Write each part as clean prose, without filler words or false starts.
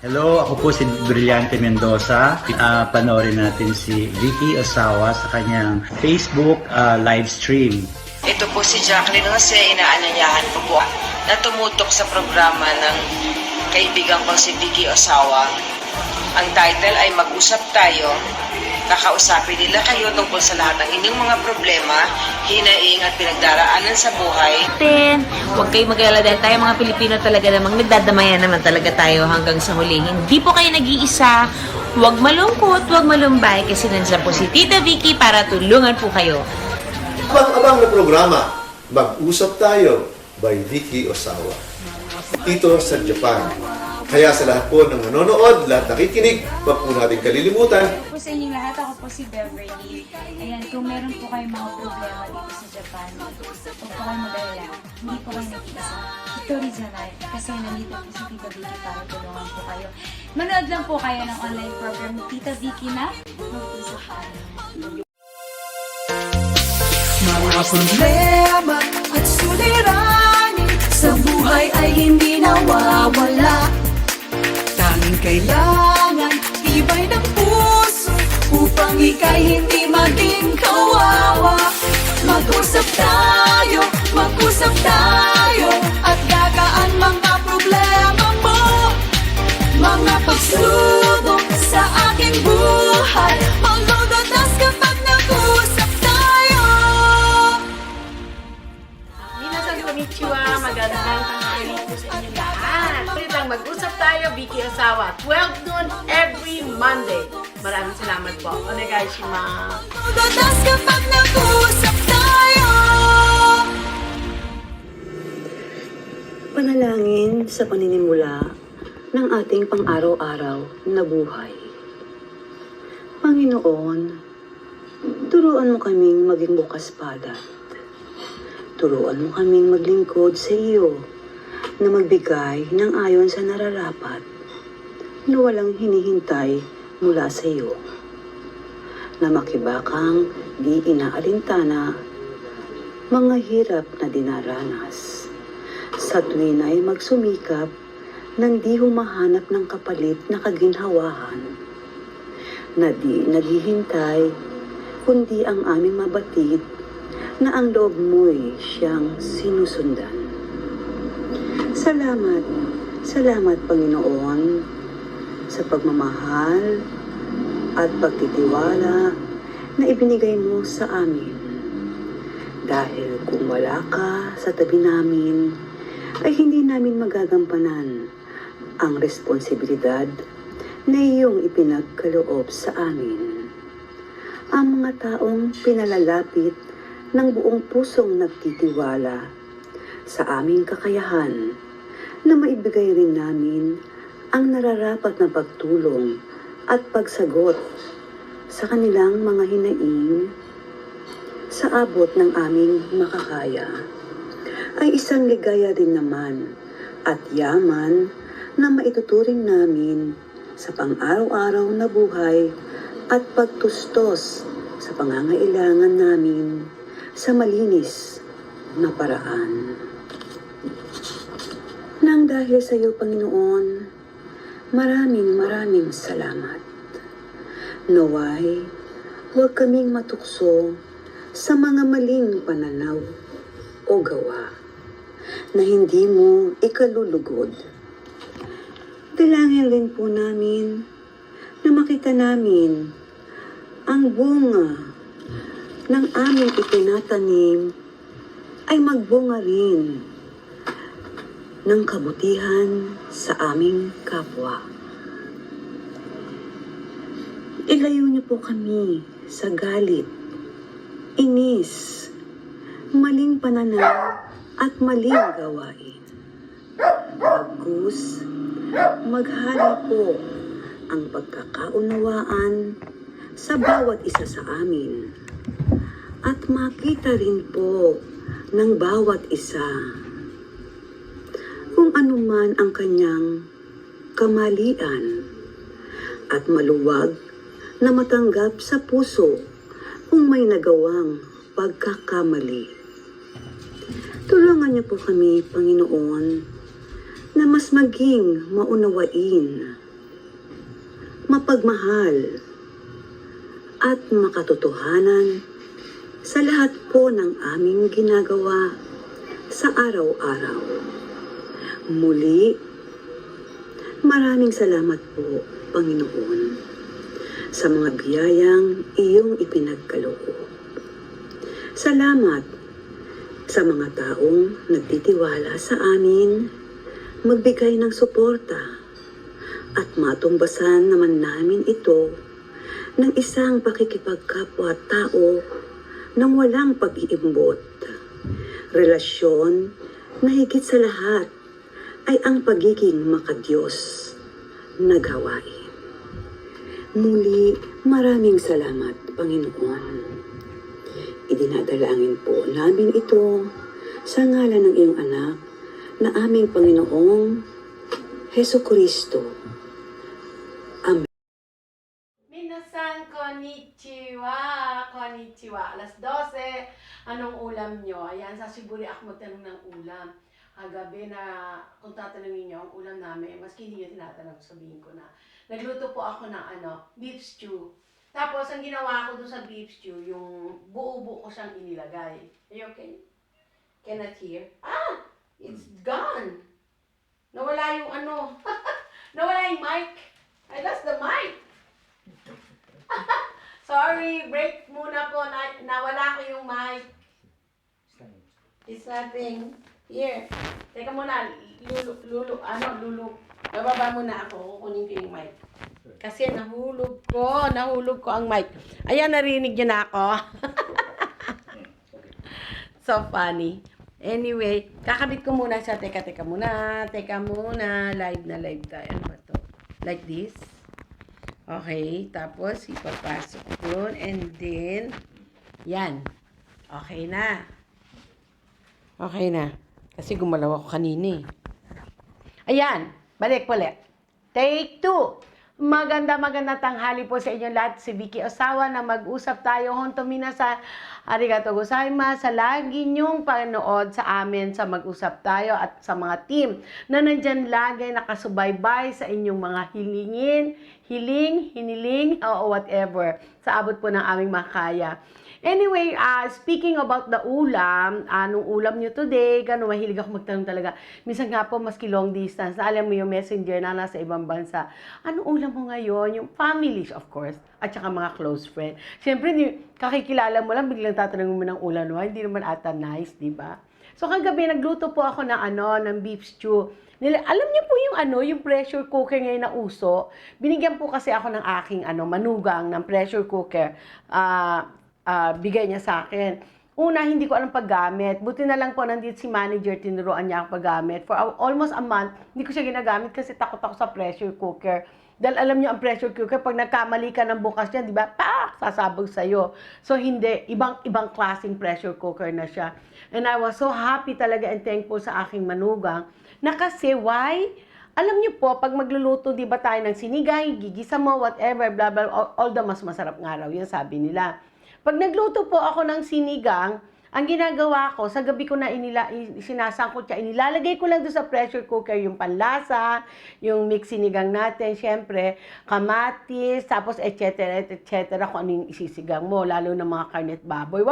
Hello, ako po si Brillante Mendoza. Panoorin natin si Vicky Osawa sa kanyang Facebook live stream. Ito po si Jacqueline Jose, inaanyayahan ko po na tumutok sa programa ng kaibigan kong si Vicky Osawa. Ang title ay Mag-usap Tayo. Kakausapin nila kayo tungkol sa lahat ng inyong mga problema, hinaing at pinagdaraanan sa buhay. Huwag kayong mag-alala dahil tayo mga Pilipino talaga namang nagdadamayan naman talaga tayo hanggang sa huli. Hindi po kayo nag-iisa. Huwag malungkot, huwag malumbay kasi nandiyan po si Tita Vicky para tulungan po kayo. Abang-abang na programa, Mag-usap Tayo by Vicky Osawa. Ito sa Japan. Kaya sa lahat po ng nanonood, lahat nakikinig, wag po natin kalilimutan. Po sa inyong lahat, ako po si Beverly. Ayan, kung meron po kayong mga problema dito sa Japan, huwag po kayong mag-alala. Hindi po kayo nag-iisa. Hitori janai. Kasi nandito po si Tita Vicky para tulungan po kayo. Manood lang po kayo ng online program ni Tita Vicky na Mag-usap Tayo. Mga problema at suliranin sa buhay ay hindi nawawala. Tanging kailangan tibay ng puso upang ika'y hindi maging kawawa. Mag-usap tayo at gagaan mga problema mo. Mga pagsubok sa aking buhay, maglulutas kapag nag-usap tayo. Minasan konnichiwa, magandang tanghali po sa inyo lahat. Ulit lang mag-usap tayo, Vicky Osawa, 12 noon every Monday. Maraming salamat po. Onegaishimasu. Maglulutas kapag nag-usap tayo. Panalangin sa paninimula ng ating pang-araw-araw na buhay. Panginoon, turuan mo kaming maging bukas palad. Turuan mo kaming maglingkod sa iyo na magbigay ng ayon sa nararapat na walang hinihintay mula sa iyo. Na makibakang di inaalintana mga hirap na dinaranas. Sa tuwin ay magsumikap nang di humahanap ng kapalit na kaginhawahan. Na di naghihintay kundi ang aming mabatid na ang loob mo'y siyang sinusundan. Salamat Panginoon sa pagmamahal at pagtitiwala na ibinigay mo sa amin. Dahil kung wala ka sa tabi namin, ay hindi namin magagampanan ang responsibilidad na iyong ipinagkaloob sa amin. Ang mga taong pinalalapit ng buong pusong nagtitiwala sa aming kakayahan na maibigay rin namin ang nararapat na pagtulong at pagsagot sa kanilang mga hinaing sa abot ng aming makakaya ay isang ligaya rin naman at yaman na maituturing namin sa pang-araw-araw na buhay at pagtustos sa pangangailangan namin sa malinis na paraan. Nang dahil sa iyo, Panginoon, maraming salamat. Naway, huwag kaming matukso sa mga maling pananaw o gawa na hindi mo ikalulugod. Dalangin rin po namin na makita namin ang bunga ng aming itinatanim ay magbunga rin ng kabutihan sa aming kapwa. Ilayo niyo po kami sa galit, inis, maling pananaw at maling gawain. Bagkus, maghari po ang pagkakaunawaan sa bawat isa sa amin at makita rin po ng bawat isa kung anuman ang kanyang kamalian at maluwag na matanggap sa puso kung may nagawang pagkakamali. Tulungan niyo po kami, Panginoon, na mas maging maunawain mapagmahal, at makatotohanan sa lahat po ng aming ginagawa sa araw-araw. Muli, maraming salamat po, Panginoon, sa mga biyayang iyong ipinagkaloob. Salamat sa mga taong nagtitiwala sa amin, magbigay ng suporta, at matumbasan naman namin ito ng isang pakikipagkapwa-tao nang walang pag-iimbot. Relasyon na higit sa lahat ay ang pagiging makadiyos na gawain. Muli, maraming salamat, Panginoon. Idinadalangin po namin ito sa ngalan ng iyong anak na aming Panginoong Hesukristo. Minasan, konnichiwa! Konnichiwa! Alas 12, anong ulam nyo? Ayan, sa Siburi ako magtanong ng ulam. Kagabi na, kung tatanungin nyo, ang ulam namin, maski hindi nyo tinatanong, sabihin ko na. Nagluto po ako ng beef stew. Tapos, ang ginawa ko doon sa beef stew, yung buo-buo ko siyang inilagay. Are you okay? Cannot hear? Ah! It's gone! Nawala yung nawala yung mic. I lost the mic. Sorry, break muna po. Nawala ko yung mic. It's nothing. Here. Teka muna. Lulu. Bababa muna ako. Kukunin ko yung mic. Kasi nahulog ko ang mic. Ayan, narinig niyo na ako. So funny. Anyway, kakabit ko muna siya. Teka muna. Live na live tayo. Ano ba to? Like this. Okay, tapos ipapasok yun, and then, yan. Okay na. Kasi gumalaw ako kanina eh. Ayan, balik. Take 2. Maganda tanghali po sa inyong lahat. Si Vicky Osawa na mag-usap tayo. Honto minasa, arigato gozaimasu sa lagi niyong panood sa amin sa mag-usap tayo at sa mga team na nandyan lagi nakasubaybay sa inyong mga hiniling, o whatever. Sa abot po ng aming makaya. Anyway, speaking about the ulam, anong ulam nyo today? Gano'n, mahilig ako magtanong talaga. Minsan nga po, maski long distance, na alam mo yung messenger na nasa ibang bansa. Anong ulam mo ngayon? Yung families, of course, at saka mga close friend. Siyempre, kakikilala mo lang, biglang tatanungin mo ng ulam mo. Hindi naman ata nice, di ba? So, kagabi, nagluto po ako ng beef stew. Alam niyo po yung pressure cooker ngayon na uso. Binigyan po kasi ako ng aking manugang ng pressure cooker. Bigay niya sa akin. Una, hindi ko alam paggamit. Buti na lang po nandito si manager, tinuruan niya ang paggamit. For almost a month, hindi ko siya ginagamit kasi takot ako sa pressure cooker. Dahil alam niyo ang pressure cooker, pag nagkamali ka ng bukas niya, di ba, sasabog sa'yo. So, hindi. Ibang klaseng pressure cooker na siya. And I was so happy talaga and thankful sa aking manugang na kasi, why? Alam niyo po, pag magluluto, di ba tayo ng sinigang, gigisa mo, whatever, blah, blah, all the mas masarap nga raw, yun sabi nila. Pag nagluto po ako ng sinigang, ang ginagawa ko, sa gabi ko na sinasangkot siya, inilalagay ko lang doon sa pressure cooker yung panlasa, yung mix sinigang natin, syempre, kamatis, tapos etc. kung ano yung isisigang mo, lalo na mga karne at baboy.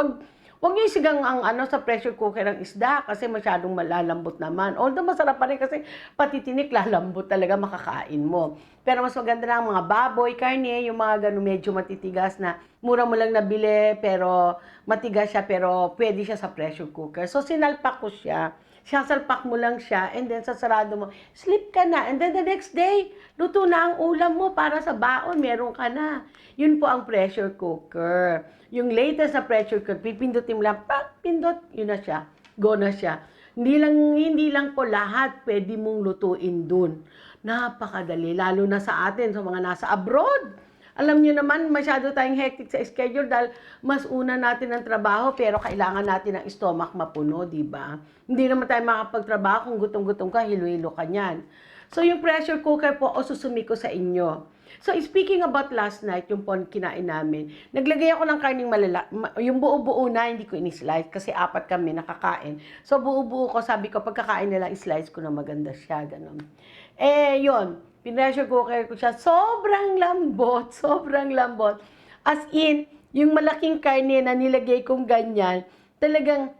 Wag niyo isigang ang sa pressure cooker ng isda kasi masyadong malalambot naman. Although masarap pa rin kasi pati tinik lalambot talaga makakain mo. Pero mas maganda na ang mga baboy, karne, yung mga ganun medyo matitigas na mura mo lang nabili pero matigas siya pero pwede siya sa pressure cooker. So sinalpak ko siya. Sasalpak mo lang siya and then sasarado mo. Sleep ka na and then the next day, luto na ang ulam mo para sa baon, meron ka na. Yun po ang pressure cooker. Yung latest na pressure cooker, pipindutin mo lang, pindot, yun na siya. Go na siya. Hindi lang po lahat pwede mong lutuin dun. Napakadali, lalo na sa atin, sa mga nasa abroad. Alam niyo naman, masyado tayong hectic sa schedule dahil mas una natin ang trabaho pero kailangan natin ang stomach mapuno, di ba? Hindi naman tayo makapagtrabaho kung gutom-gutom ka, hilo-hilo ka niyan. So, yung pressure cooker po, susumi ko sa inyo. So, speaking about last night, yung po kinain namin, naglagay ako ng karning yung buo-buo na, hindi ko in-slice kasi 4 kami nakakain. So, buo-buo ko, sabi ko, pagkakain nila, slice ko na maganda siya, ganun. Yun. Pinressure cooker ko siya. Sobrang lambot, sobrang lambot. As in, yung malaking karne na nilagay kong ganyan, talagang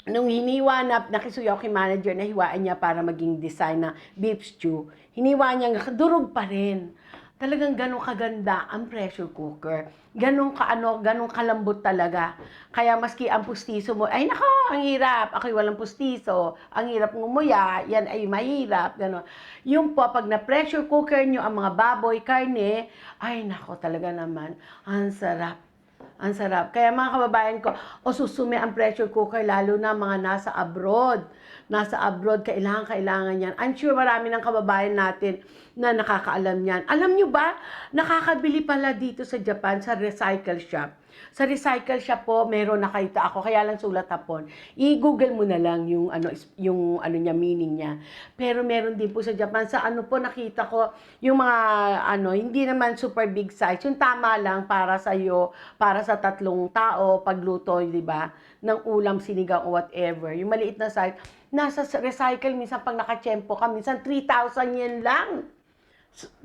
nung hiniwa na, nakisuyo ako kay manager na hiwaan niya para maging design na beef stew, hiniwa niya, durog pa rin. Talagang ganun kaganda ang pressure cooker. Ganun kalambot talaga. Kaya maski ang pustiso mo, ay nako, ang hirap. Ako'y walang pustiso. Ang hirap ngumuya, yan ay mahirap. Ganun. Yung po, pag na-pressure cooker nyo ang mga baboy, karne, ay nako talaga naman, ang sarap. Ang sarap. Kaya mga kababayan ko, susumi ang pressure cooker, lalo na mga nasa abroad. Nasa abroad, kailangan yan. I'm sure marami ng kababayan natin na nakakaalam yan. Alam nyo ba, nakakabili pala dito sa Japan, sa recycle shop. Sa recycle shop po, meron nakita ako, kaya lang sulat hapon. I-google mo na lang yung niya, meaning niya. Pero meron din po sa Japan, sa po nakita ko, yung mga hindi naman super big size, yung tama lang para sa iyo, para sa 3 tao, pagluto, di ba? Ng ulam, sinigang o whatever. Yung maliit na size, nasa recycle, minsan pag nakachempo ka, minsan 3,000 yen lang.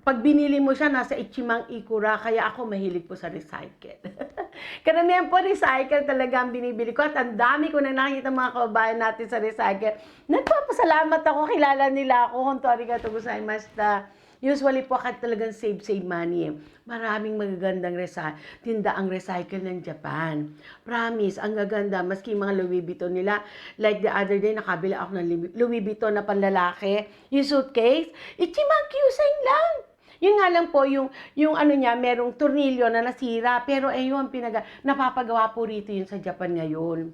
Pag binili mo siya, nasa Ichimang Ikura, kaya ako mahilig po sa recycle. Karamihan po recycle talaga ang binibili ko at ang dami ko na nakikita mga kababayan natin sa recycle. Nagpapasalamat ako, kilala nila ako, honto arigatou gozaimashita. Usually po kahit talagang save money. Maraming magagandang tindaang recycle ng Japan. Promise, ang gaganda. Maski mga Louis Vuitton nila. Like the other day, nakabila ako ng Louis Vuitton na panlalaki. Yung suitcase, Ichimang Kyuseng lang. Yun nga lang po, yung niya, merong tornilyo na nasira. Pero ayun, napapagawa po rito yun sa Japan ngayon.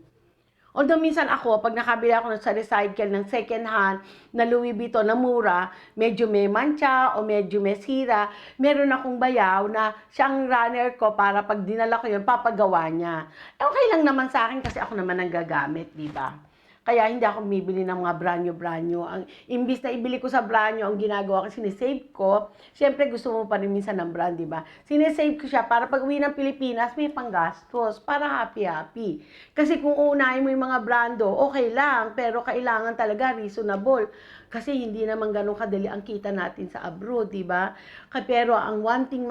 Although minsan ako, pag nakabila ako sa recycle ng second hand na Louis Vuitton na mura, medyo may mancha o medyo may sira, meron akong bayaw na siyang runner ko para pag dinala ko yun, papagawa niya. Okay lang naman sa akin kasi ako naman ang gagamit, di ba? Kaya hindi ako bumibili ng mga brand new. Imbis na ibili ko sa brand new, ang ginagawa ko, sinisave ko. Siyempre, gusto mo pa rin minsan ng brand, di ba? Sinisave ko siya para pag uwi ng Pilipinas, may panggastos. Para happy-happy. Kasi kung uunahin mo yung mga brando, okay lang. Pero kailangan talaga reasonable. Kasi hindi naman ganun kadali ang kita natin sa abroad, di ba? Pero ang one thing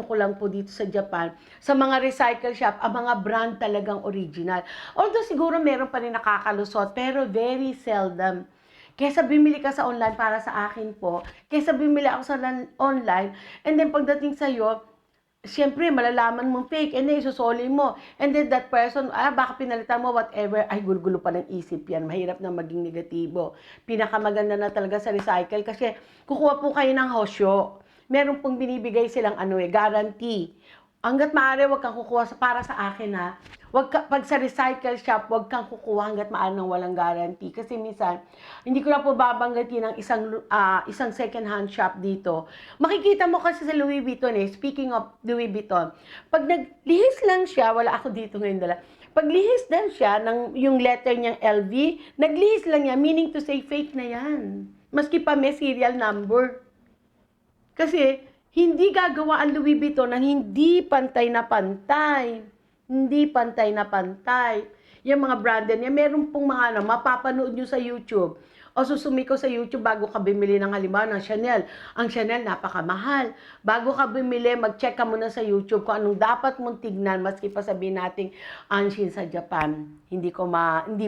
ko lang po dito sa Japan, sa mga recycle shop, ang mga brand talagang original. Although siguro meron pa rin nakakalusot, pero very seldom. Kesa bumili ka sa online para sa akin po, kesa bumili ako sa online, and then pagdating sa'yo, siyempre, malalaman mong fake, and then isusoli mo. And then that person, baka pinalitan mo, whatever, ay, gulo-gulo pa ng isip yan. Mahirap na maging negatibo. Pinakamaganda na talaga sa recycle kasi kukuha po kayo ng hosyo. Meron pong binibigay silang guarantee. Hanggat maaari, wag kang kukuha para sa akin ha. Pag sa recycle shop, wag kang kukuha hanggat maaari ng walang guarantee. Kasi minsan, hindi ko na po babanggitin ng isang second-hand shop dito. Makikita mo kasi sa Louis Vuitton speaking of Louis Vuitton, pag naglihis lang siya, wala ako dito ngayon dala, pag lihis lang siya, yung letter niyang LV, naglihis lang niya, meaning to say fake na yan. Maski pa may serial number. Kasi, hindi gagawa ang Louis Vuitton ng hindi pantay na pantay. Hindi pantay na pantay. Yung mga branded niya, meron pong mga mapapanood nyo sa YouTube. O susumiko sa YouTube bago ka bumili ng halimbawa ng Chanel. Ang Chanel, napakamahal. Bago ka bumili, mag-check ka muna sa YouTube kung anong dapat mong tignan, maski pa sabihin natin, anshin sa Japan. Hindi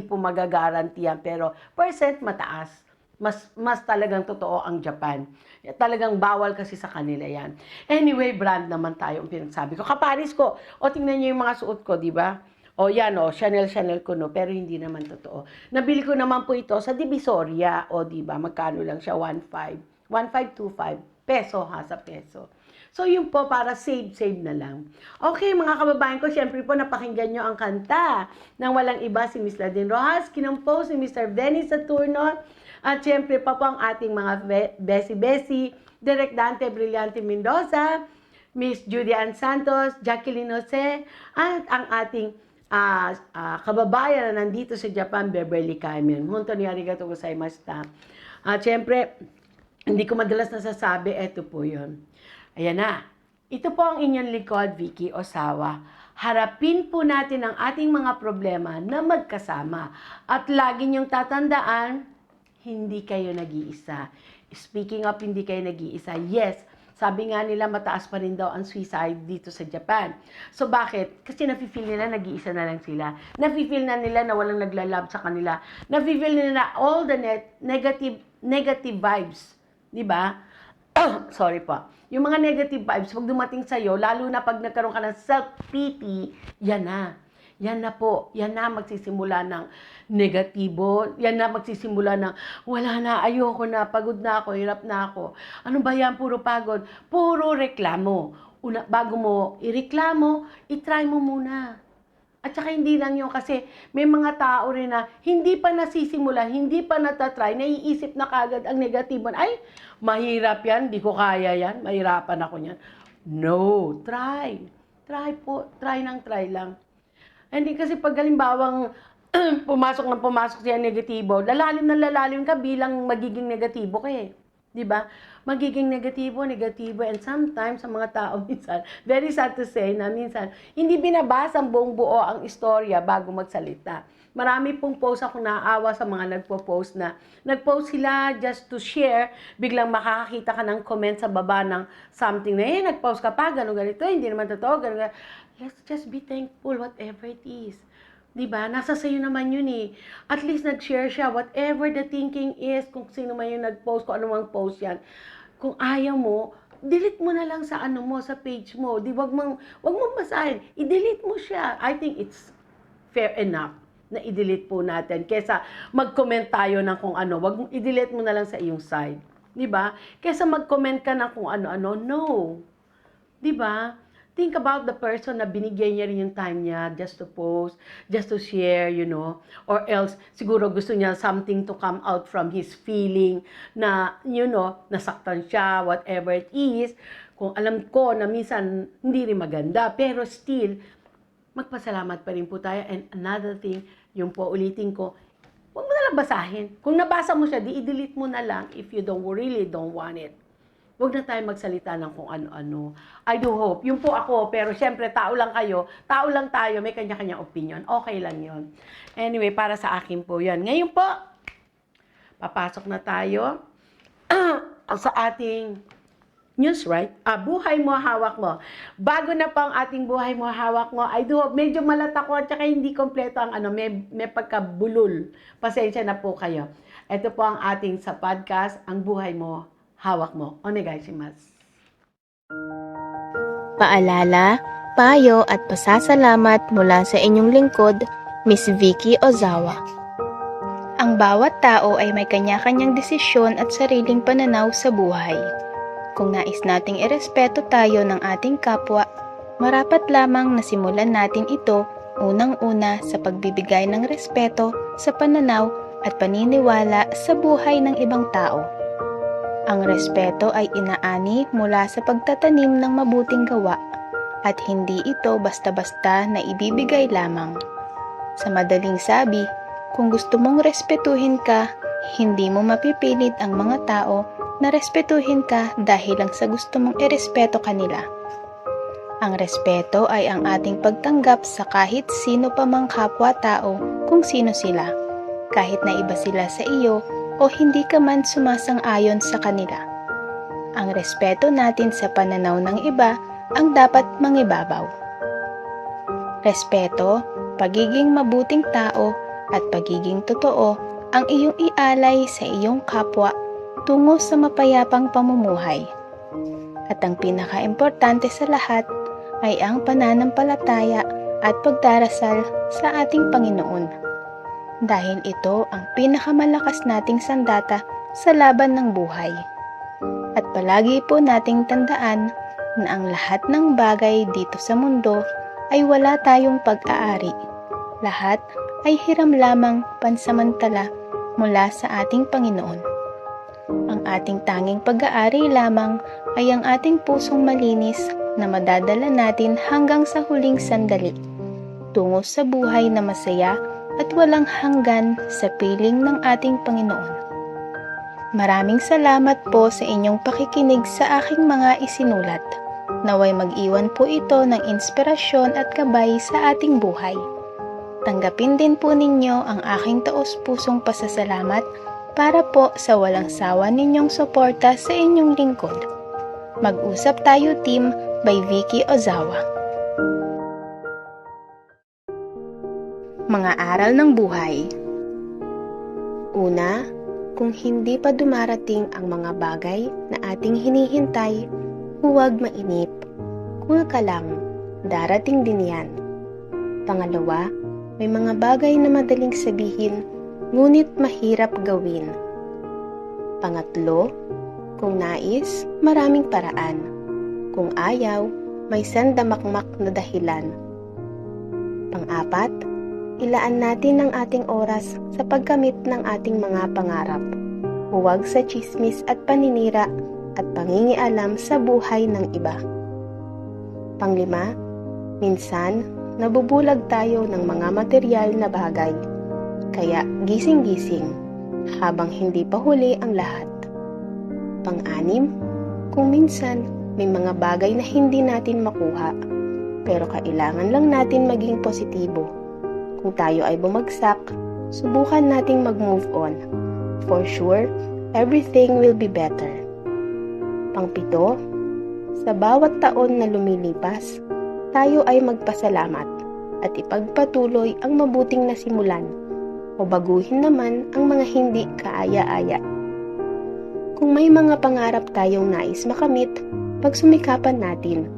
po magagaranti yan, pero percent mataas. Mas talagang totoo ang Japan. Talagang bawal kasi sa kanila yan. Anyway, brand naman tayo ang pinagsabi ko. Kaparis ko, tingnan niyo yung mga suot ko, di ba? Yan Chanel ko no, pero hindi naman totoo. Nabili ko naman po ito sa Divisoria, di ba? Magkano lang siya? 1.5. 1.525 peso sa peso. So, yun po, para save na lang. Okay, mga kababayan ko, syempre po, napakinggan nyo ang kanta ng walang iba si Miss Ladine Rojas, kinompose si Mr. Benny Saturno, at syempre pa po ang ating mga besi-besi, Direk Dante Brillante Mendoza, Miss Judy Ann Santos, Jacqueline Jose, at ang ating kababayan na nandito sa Japan, Beverly Carmen. Honto ni arigatou gozaimashita. At syempre, hindi ko madalas nasasabi, eto po yun. Ayan na. Ito po ang inyong likod, Vicky Osawa. Harapin po natin ang ating mga problema na magkasama. At lagi niyong tatandaan, hindi kayo nag-iisa. Speaking of hindi kayo nag-iisa, yes, sabi nga nila mataas pa rin daw ang suicide dito sa Japan. So bakit? Kasi nafe-feel nila nag-iisa na lang sila. Nafe-feel na nila na walang naglalab sa kanila. Nafe-feel nila na all the negative vibes. Di ba? Sorry po. Yung mga negative vibes, pag dumating sa'yo, lalo na pag nagkaroon ka ng self-pity, yan na. Yan na po. Yan na magsisimula ng negatibo. Yan na magsisimula ng wala na, ayoko na, pagod na ako, hirap na ako. Ano ba yan? Puro pagod. Puro reklamo. Bago mo ireklamo, itry mo muna. At saka hindi lang yun kasi may mga tao rin na hindi pa nasisimula, hindi pa natatry, naiisip na kagad ang negatibo. Ay, mahirap yan, di ko kaya yan, mahirapan ako yan. No, try. Try po, try lang. Hindi kasi pag halimbawang pumasok siya negatibo, lalalim ka bilang magiging negatibo ka eh. Di ba? Magiging negatibo, and sometimes sa mga tao minsan, very sad to say na minsan, hindi binabasa ang buong buo ang istorya bago magsalita. Marami pong post ako naawa sa mga nagpo-post na nag-post sila just to share, biglang makakakita ka ng comment sa baba ng something na, nag-post ka pa, gano'n ganito, hindi naman totoo, gano'n. Let's just be thankful whatever it is. Diba? Nasa sayo naman yun eh. At least nag-share siya, whatever the thinking is, kung sino man yung nag-post, kung ano mang post yan. Kung ayaw mo, delete mo na lang sa sa page mo. Wag mong basahin. I-delete mo siya. I think it's fair enough na i-delete po natin. Kesa mag-comment tayo ng kung ano, i-delete mo na lang sa iyong side. Diba? Kesa mag-comment ka ng kung ano-ano, no. Diba? Think about the person na binigyan niya rin yung time niya just to post, just to share, or else siguro gusto niya something to come out from his feeling na, nasaktan siya, whatever it is. Kung alam ko na minsan hindi rin maganda, pero still, magpasalamat pa rin po tayo. And another thing, yung po ulitin ko, huwag mo na lang basahin. Kung nabasa mo siya, i-delete mo na lang if you really don't want it. Huwag na tayo magsalita ng kung ano-ano. I do hope. Yun po ako, pero syempre, tao lang kayo. Tao lang tayo, may kanya-kanya opinion. Okay lang yun. Anyway, para sa akin po yan. Ngayon po, papasok na tayo sa ating news, right? Buhay mo, hawak mo. Bago na pa ang ating buhay mo, hawak mo, I do hope, medyo malat ako at saka hindi kompleto ang may pagkabulol. Pasensya na po kayo. Ito po ang ating sa podcast, ang buhay mo, hawak mo. Onegaishimasu. Paalala, payo at pasasalamat mula sa inyong lingkod, Miss Vicky Ozawa. Ang bawat tao ay may kanya-kanyang desisyon at sariling pananaw sa buhay. Kung nais nating irespeto tayo ng ating kapwa, marapat lamang na simulan natin ito unang-una sa pagbibigay ng respeto sa pananaw at paniniwala sa buhay ng ibang tao. Ang respeto ay inaani mula sa pagtatanim ng mabuting gawa at hindi ito basta-basta na ibibigay lamang. Sa madaling sabi, kung gusto mong respetuhin ka, hindi mo mapipilit ang mga tao na respetuhin ka dahil lang sa gusto mong irespeto kanila. Ang respeto ay ang ating pagtanggap sa kahit sino pa mang kapwa-tao kung sino sila, kahit na iba sila sa iyo o hindi ka man sumasang-ayon sa kanila. Ang respeto natin sa pananaw ng iba ang dapat mangibabaw. Respeto, pagiging mabuting tao at pagiging totoo ang iyong ialay sa iyong kapwa tungo sa mapayapang pamumuhay. At ang pinaka-importante sa lahat ay ang pananampalataya at pagdarasal sa ating Panginoon. Dahil ito ang pinakamalakas nating sandata sa laban ng buhay. At palagi po nating tandaan na ang lahat ng bagay dito sa mundo ay wala tayong pag-aari. Lahat ay hiram lamang pansamantala mula sa ating Panginoon. Ang ating tanging pag-aari lamang ay ang ating pusong malinis na madadala natin hanggang sa huling sandali, tungo sa buhay na masaya at walang hanggan sa piling ng ating Panginoon. Maraming salamat po sa inyong pakikinig sa aking mga isinulat. Naway mag-iwan po ito ng inspirasyon at gabay sa ating buhay. Tanggapin din po ninyo ang aking taos-pusong pasasalamat para po sa walang sawa ninyong suporta sa inyong lingkod. Mag-usap tayo team by Vicky Ozawa. Mga aral ng buhay. Una, kung hindi pa dumarating ang mga bagay na ating hinihintay, huwag mainip. Cool ka lang, darating din yan. Pangalawa, may mga bagay na madaling sabihin, ngunit mahirap gawin. Pangatlo, kung nais, maraming paraan. Kung ayaw, may sandamakmak na dahilan. Pang-apat, ilaan natin ang ating oras sa pagkamit ng ating mga pangarap. Huwag sa tsismis at paninira at pangingialam sa buhay ng iba. Panglima, minsan, nabubulag tayo ng mga material na bagay. Kaya gising-gising habang hindi pa huli ang lahat. Pang-anim, kung minsan may mga bagay na hindi natin makuha, pero kailangan lang natin maging positibo. Kung tayo ay bumagsak, subukan nating mag-move on. For sure, everything will be better. Pang-pito, sa bawat taon na lumilipas, tayo ay magpasalamat at ipagpatuloy ang mabuting nasimulan o baguhin naman ang mga hindi kaaya-aya. Kung may mga pangarap tayong nais makamit, pagsumikapan natin.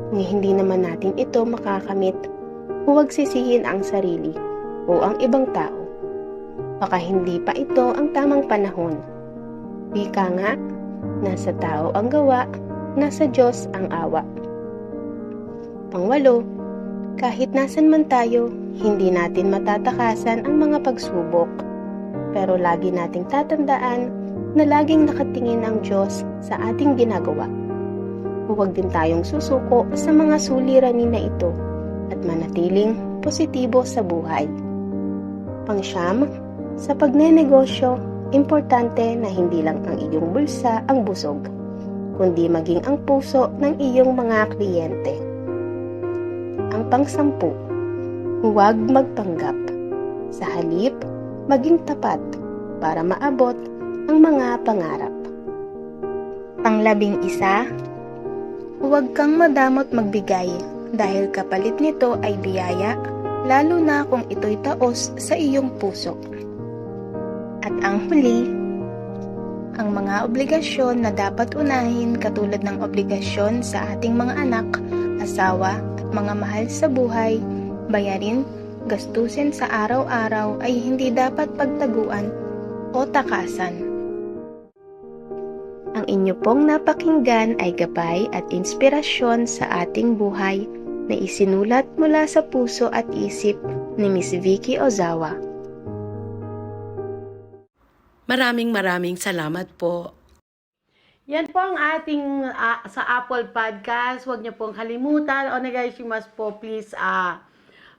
Kung hindi naman natin ito makakamit, huwag sisihin ang sarili o ang ibang tao. Baka hindi pa ito ang tamang panahon. Wika nga, nasa tao ang gawa, nasa Diyos ang awa. Pangwalo, kahit nasan man tayo, hindi natin matatakasan ang mga pagsubok. Pero lagi nating tatandaan na laging nakatingin ang Diyos sa ating ginagawa. Huwag din tayong susuko sa mga suliranin na ito at manatiling positibo sa buhay. Pangsyam, sa pagnenegosyo, importante na hindi lang ang iyong bulsa ang busog, kundi maging ang puso ng iyong mga kliyente. Ang pangsampu, huwag magpanggap. Sa halip, maging tapat para maabot ang mga pangarap. Pang-11, huwag kang madamot magbigay dahil kapalit nito ay biyaya, lalo na kung ito'y taos sa iyong puso. At ang huli, ang mga obligasyon na dapat unahin katulad ng obligasyon sa ating mga anak, asawa at mga mahal sa buhay, bayarin, gastusin sa araw-araw ay hindi dapat pagtaguan o takasan. Ang inyo pong napakinggan ay gabay at inspirasyon sa ating buhay na isinulat mula sa puso at isip ni Miss Vicky Ozawa. Maraming salamat po. Yan po ang ating sa Apple Podcast. Huwag niyo pong kalimutan. Onegaishimasu po, please.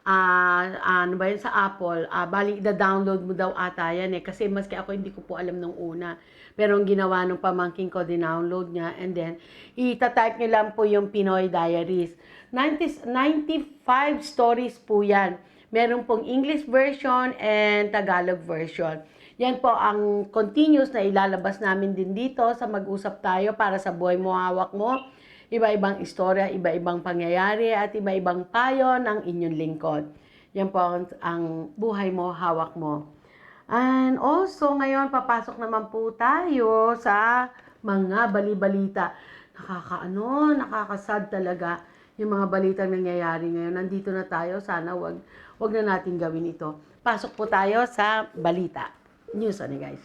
Ano ba yun sa Apple? Bali, da-download mo daw ata yan eh. Kasi maski ako hindi ko po alam nung una. Pero ang ginawa nung pamangking ko, dinownload niya. And then, itatype niyo lang po yung Pinoy Diaries. 95 stories po yan. Meron pong English version and Tagalog version. Yan po ang continuous na ilalabas namin din dito sa Mag-usap Tayo para sa buhay mo, hawak mo. Iba-ibang istorya, iba-ibang pangyayari at iba-ibang payo ng inyong lingkod. Yan po ang buhay mo, hawak mo. And also, ngayon, papasok naman po tayo sa mga bali-balita. Nakakasad talaga yung mga balitang nangyayari ngayon. Nandito na tayo, sana wag na natin gawin ito. Pasok po tayo sa balita. News on guys.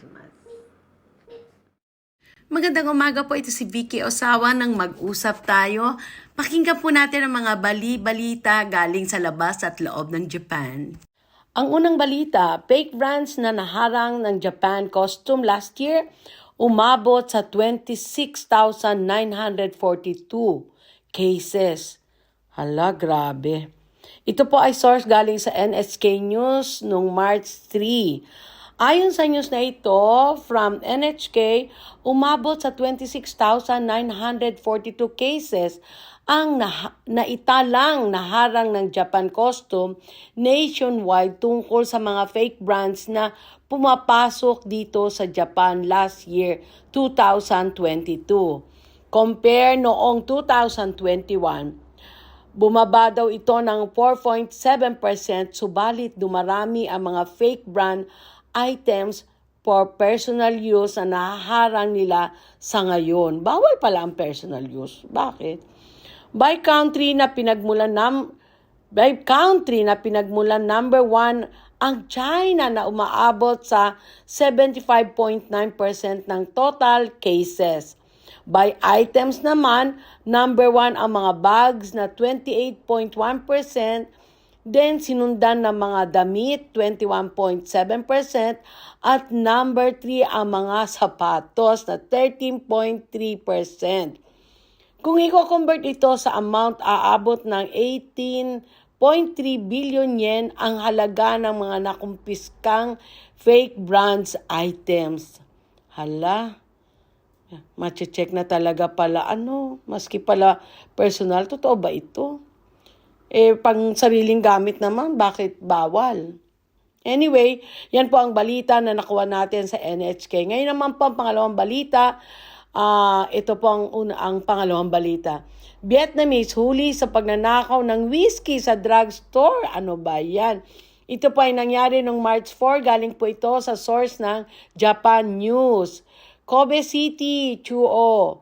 Magandang umaga po, ito si Vicky Ozawa ng Mag-usap Tayo. Pakinggan po natin ang mga bali-balita galing sa labas at loob ng Japan. Ang unang balita, fake brands na naharang ng Japan costume last year umabot sa 26,942 cases. Hala, grabe. Ito po ay source galing sa NHK News noong March 3. Ayon sa news na ito, from NHK, umabot sa 26,942 cases ang naitalang naharang ng Japan Custom nationwide tungkol sa mga fake brands na pumapasok dito sa Japan last year, 2022. Compare noong 2021, bumaba daw ito ng 4.7%, subalit dumarami ang mga fake brand items for personal use na nahaharang nila sa ngayon. Bawal pala ang personal use. Bakit? By country na pinagmulan number 1 ang China na umaabot sa 75.9% ng total cases. By items naman, number 1 ang mga bags na 28.1%, then sinundan ng mga damit 21.7%, at number 3 ang mga sapatos na 13.3%. Kung i-convert ito sa amount, aabot ng 18.3 billion yen ang halaga ng mga nakumpiskang fake brands items. Hala, mache-check na talaga pala maski pala personal, totoo ba ito? Pang sariling gamit naman, bakit bawal? Anyway, yan po ang balita na nakuha natin sa NHK. Ngayon naman po ang pangalawang balita. Ito po ang pangalawang balita. Vietnamese huli sa pagnanakaw ng whiskey sa drugstore. Ano ba yan? Ito po ay nangyari noong March 4. Galing po ito sa source ng Japan News. Kobe City, Chuoku.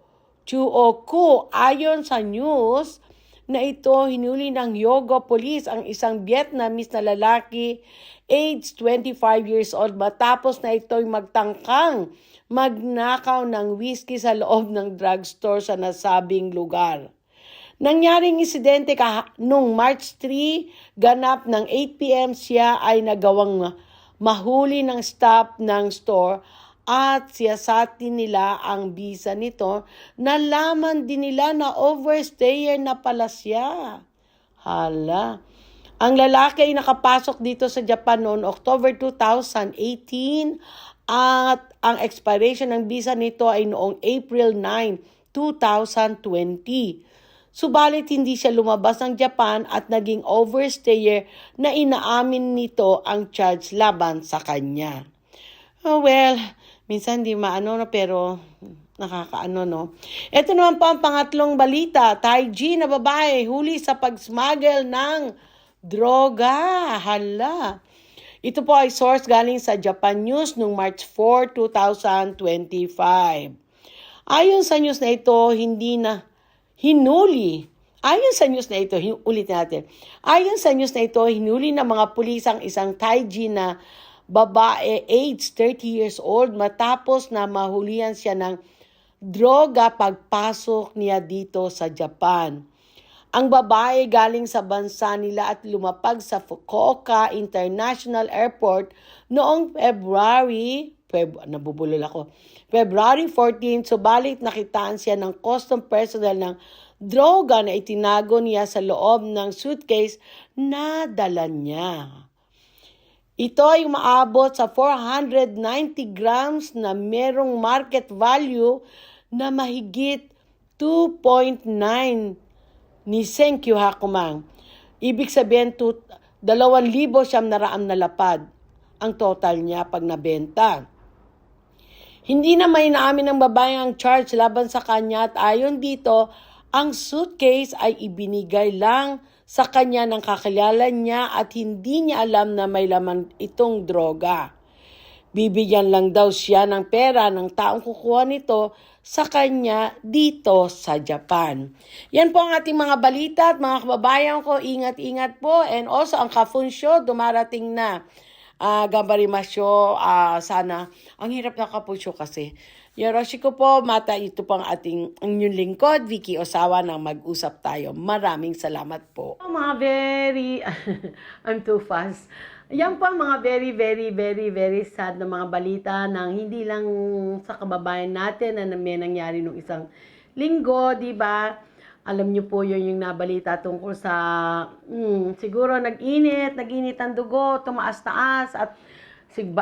Ayon sa news na ito, hinuli ng Hyogo Police ang isang Vietnamese na lalaki, age 25 years old, matapos na ito'y magtangkang magnakaw ng whiskey sa loob ng drugstore sa nasabing lugar. Nangyaring insidente noong March 3, ganap ng 8 p.m. siya ay nagawang mahuli ng staff ng store at siyasatin nila ang bisa nito. Nalaman din nila na overstayer na pala siya. Hala. Ang lalaki ay nakapasok dito sa Japan noong October 2018 at ang expiration ng visa nito ay noong April 9, 2020. Subalit hindi siya lumabas ng Japan at naging overstayer na inaamin nito ang charge laban sa kanya. Minsan hindi pero nakakaano, no? Ito naman po ang pangatlong balita. Taiji na babae huli sa pag-smuggle ng droga. Hala. Ito po ay source galing sa Japan News noong March 4, 2025. Ayon sa news na ito, hinuli ng mga pulis ang isang Taiji na babae, age 30 years old, matapos na mahulihan siya ng droga pagpasok niya dito sa Japan. Ang babae galing sa bansa nila at lumapag sa Fukuoka International Airport noong February 14, subalit nakitaan siya ng custom personnel ng droga na itinago niya sa loob ng suitcase na dala niya. Ito ay umaabot sa 490 grams na merong market value na mahigit 2.9 ni Senkyu Hakumang. Ibig sabihin, 2,700 na lapad ang total niya pag nabenta. Hindi na may naamin ng babae ang charge laban sa kanya at ayon dito, ang suitcase ay ibinigay lang sa kanya ng kakilala niya at hindi niya alam na may laman itong droga. Bibigyan lang daw siya ng pera ng taong kukuha nito sa kanya dito sa Japan. Yan po ang ating mga balita at mga kababayan ko. Ingat-ingat po. And also ang Kafunsyo dumarating na. Gambarimasyo, sana. Ang hirap na Kafunsyo kasi. Yoroshiko po, mata, ito po ang ating inyong lingkod, Vicky Osawa, ng Mag-usap Tayo. Maraming salamat po. I'm too fast. Yan po ang mga very sad na mga balita ng hindi lang sa kababayan natin na may nangyari nung isang linggo, di ba? Alam niyo po yun yung nabalita tungkol sa siguro nag-init ang dugo, tumaas-taas at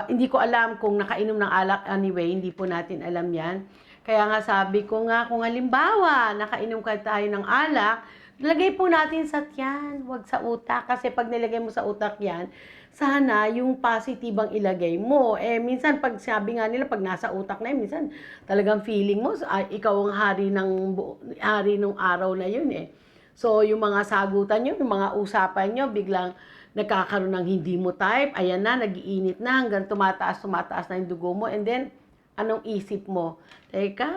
hindi ko alam kung nakainom ng alak. Anyway, hindi po natin alam yan. Kaya nga sabi ko nga, kung halimbawa, nakainom ka tayo ng alak, lagay po natin sa tiyan, wag sa utak. Kasi pag nilagay mo sa utak yan, sana yung positive ang ilagay mo. Minsan pag sabi nga nila, pag nasa utak na yun, minsan talagang feeling mo, ikaw ang hari ng araw na yun eh. So, yung mga sagutan nyo, yung mga usapan nyo, biglang nagkakaroon ng hindi mo type, ayan na, nagiinit na, hanggang tumataas na yung dugo mo, and then, anong isip mo? Teka,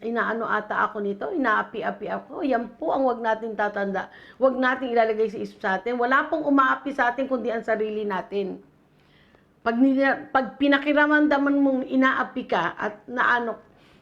inaano ata ako nito, inaapi-api ako. Yan po ang wag natin tatanda. Wag natin ilalagay sa isip sa atin. Wala pong umaapi sa atin kundi ang sarili natin. Pag pinakiramdaman mong inaapi ka at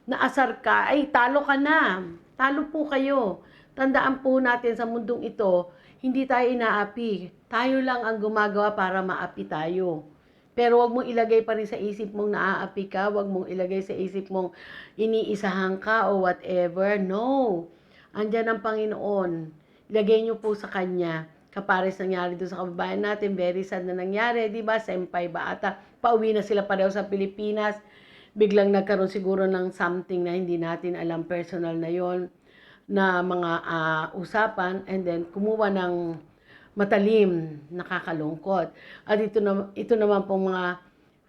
naasar ka, ay talo ka na. Talo po kayo. Tandaan po natin sa mundong ito, hindi tayo inaapi. Tayo lang ang gumagawa para maapi tayo. Pero wag mong ilagay pa rin sa isip mong naaapi ka, wag mong ilagay sa isip mong iniisahan ka o whatever. No. Andiyan ang Panginoon. Ilagay niyo po sa Kanya. Kapares nangyari doon sa kababayan natin, very sad na nangyari, di ba? Senpai ba ata? Pauwi na sila pareho sa Pilipinas. Biglang nagkaroon siguro ng something na hindi natin alam, personal na yon, na mga usapan, and then kumuha ng matalim, nakakalungkot. At ito naman pong mga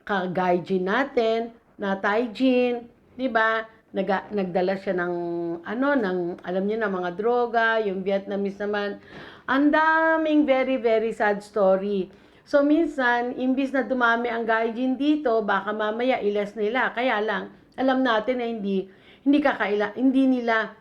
ka-gaijin natin, na taijin, di ba? Nagdala siya ng, alam niyo na, mga droga, yung Vietnamese naman. Ang daming very, very sad story. So, minsan, imbis na dumami ang gaijin dito, baka mamaya iles nila. Kaya lang, alam natin na hindi nila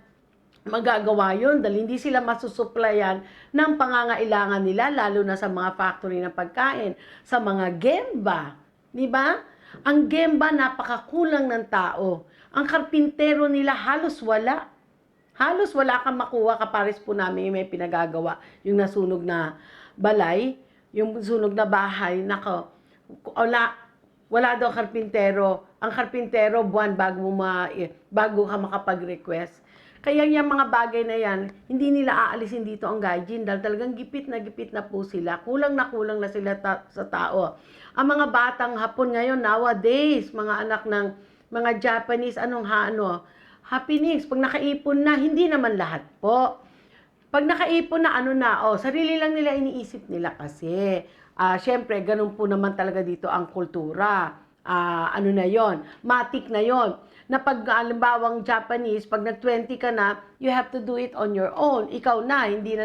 magagawa yun dahil hindi sila masusuplayan ng pangangailangan nila, lalo na sa mga factory ng pagkain, sa mga gemba. Di ba? Ang gemba, napakakulang ng tao. Ang karpintero nila halos wala. Halos wala kang makuha. Kapares po namin may pinagagawa. Yung nasunog na balay, yung sunog na bahay, nako, wala daw karpintero. Ang karpintero, buwan bago ka makapag-request. Kaya yung mga bagay na yan, hindi nila aalisin dito ang gaijin dahil talagang gipit na po sila. Kulang na sila sa tao. Ang mga batang Hapon ngayon, nowadays, mga anak ng mga Japanese, happenings, pag nakaipon na, hindi naman lahat po. Pag nakaipon na, sarili lang nila iniisip nila kasi. Syempre, ganun po naman talaga dito ang kultura. Matik na yon. Na pag alimbawang Japanese, pag nag-20 ka na, you have to do it on your own. Ikaw na, hindi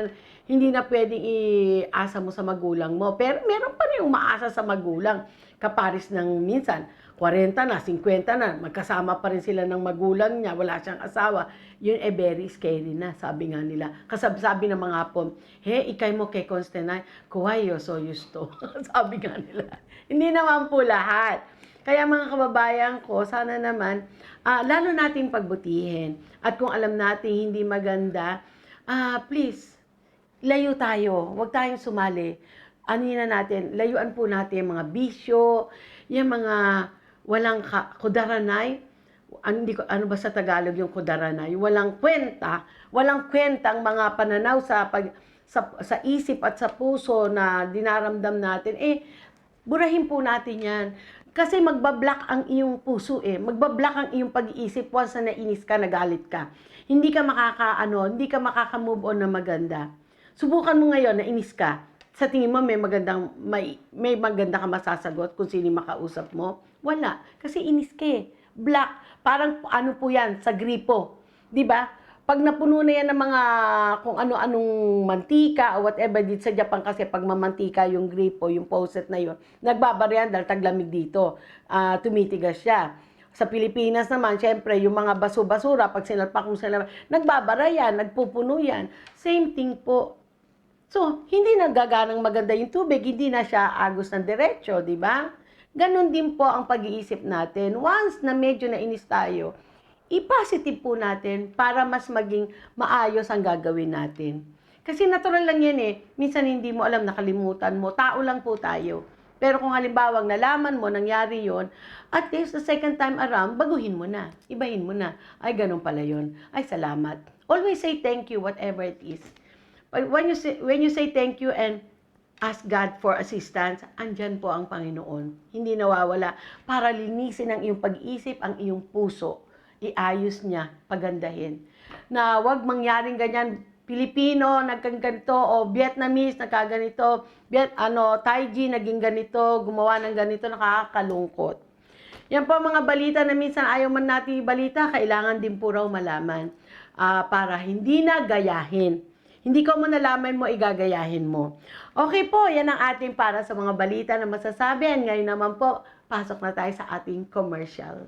na pwedeng iasa mo sa magulang mo. Pero meron pa rin umaasa sa magulang. Kaparis ng minsan, 40 na, 50 na, magkasama pa rin sila ng magulang niya, wala siyang asawa. Yun very scary na, sabi nga nila. Sabi ng mga Hapon, ikay mo kay Constantine, kuway yo, so yusto. Sabi nga nila. Hindi naman po lahat. Kaya mga kababayan ko, sana naman, lalo nating pagbutihin. At kung alam natin hindi maganda, please, layo tayo. Huwag tayong sumali. Layuan po natin yung mga bisyo, yung mga walang kudaranay. Ano ba sa Tagalog yung kudaranay? Walang kwenta ang mga pananaw sa isip at sa puso na dinaramdam natin. Burahin po natin yan. Kasi magbablock ang iyong puso Magbablock ang iyong pag-iisip once na nainis ka, nagalit ka. Hindi ka makaka-move on na maganda. Subukan mo ngayon na inis ka. Sa tingin mo may maganda ka masasagot kung sino makausap mo? Wala. Kasi inis ka Black. Parang po yan, sa gripo. 'Di ba? Pag napuno na yan ng mga kung ano-anong mantika o whatever dito sa Japan kasi pag mamantika yung gripo, yung faucet na yun, nagbabarihan dahil taglamig dito. Tumitigas siya. Sa Pilipinas naman, syempre, yung mga basura, pag sinalpak mo sila, nagbabara yan, nagpupuno yan. Same thing po. So, hindi nagaganang maganda yung tubig, hindi na siya agos ng diretsyo, di ba? Ganon din po ang pag-iisip natin. Once na medyo nainis tayo, i-positive po natin para mas maging maayos ang gagawin natin. Kasi natural lang yan Minsan hindi mo alam, nakalimutan mo. Tao lang po tayo. Pero kung halimbawa nalaman mo, nangyari yon, at least the second time around, baguhin mo na. Ibahin mo na. Ay, ganun pala yon. Ay, salamat. Always say thank you, whatever it is. When you say thank you and ask God for assistance, andyan po ang Panginoon. Hindi nawawala para linisin ang iyong pag-iisip, ang iyong puso. iayos niya, pagandahin. Na wag mangyaring ganyan, Pilipino nagkaganito o Vietnamese nagkaganito, Thai naging ganito, gumawa ng ganito, nakakalungkot. Yan po mga balita na minsan ayaw man natin ibalita, kailangan din po raw malaman para hindi na gayahin. Hindi ko mo nalaman mo, igagayahin mo. Okay po, yan ang ating para sa mga balita na masasabi. And ngayon naman po, pasok na tayo sa ating commercial.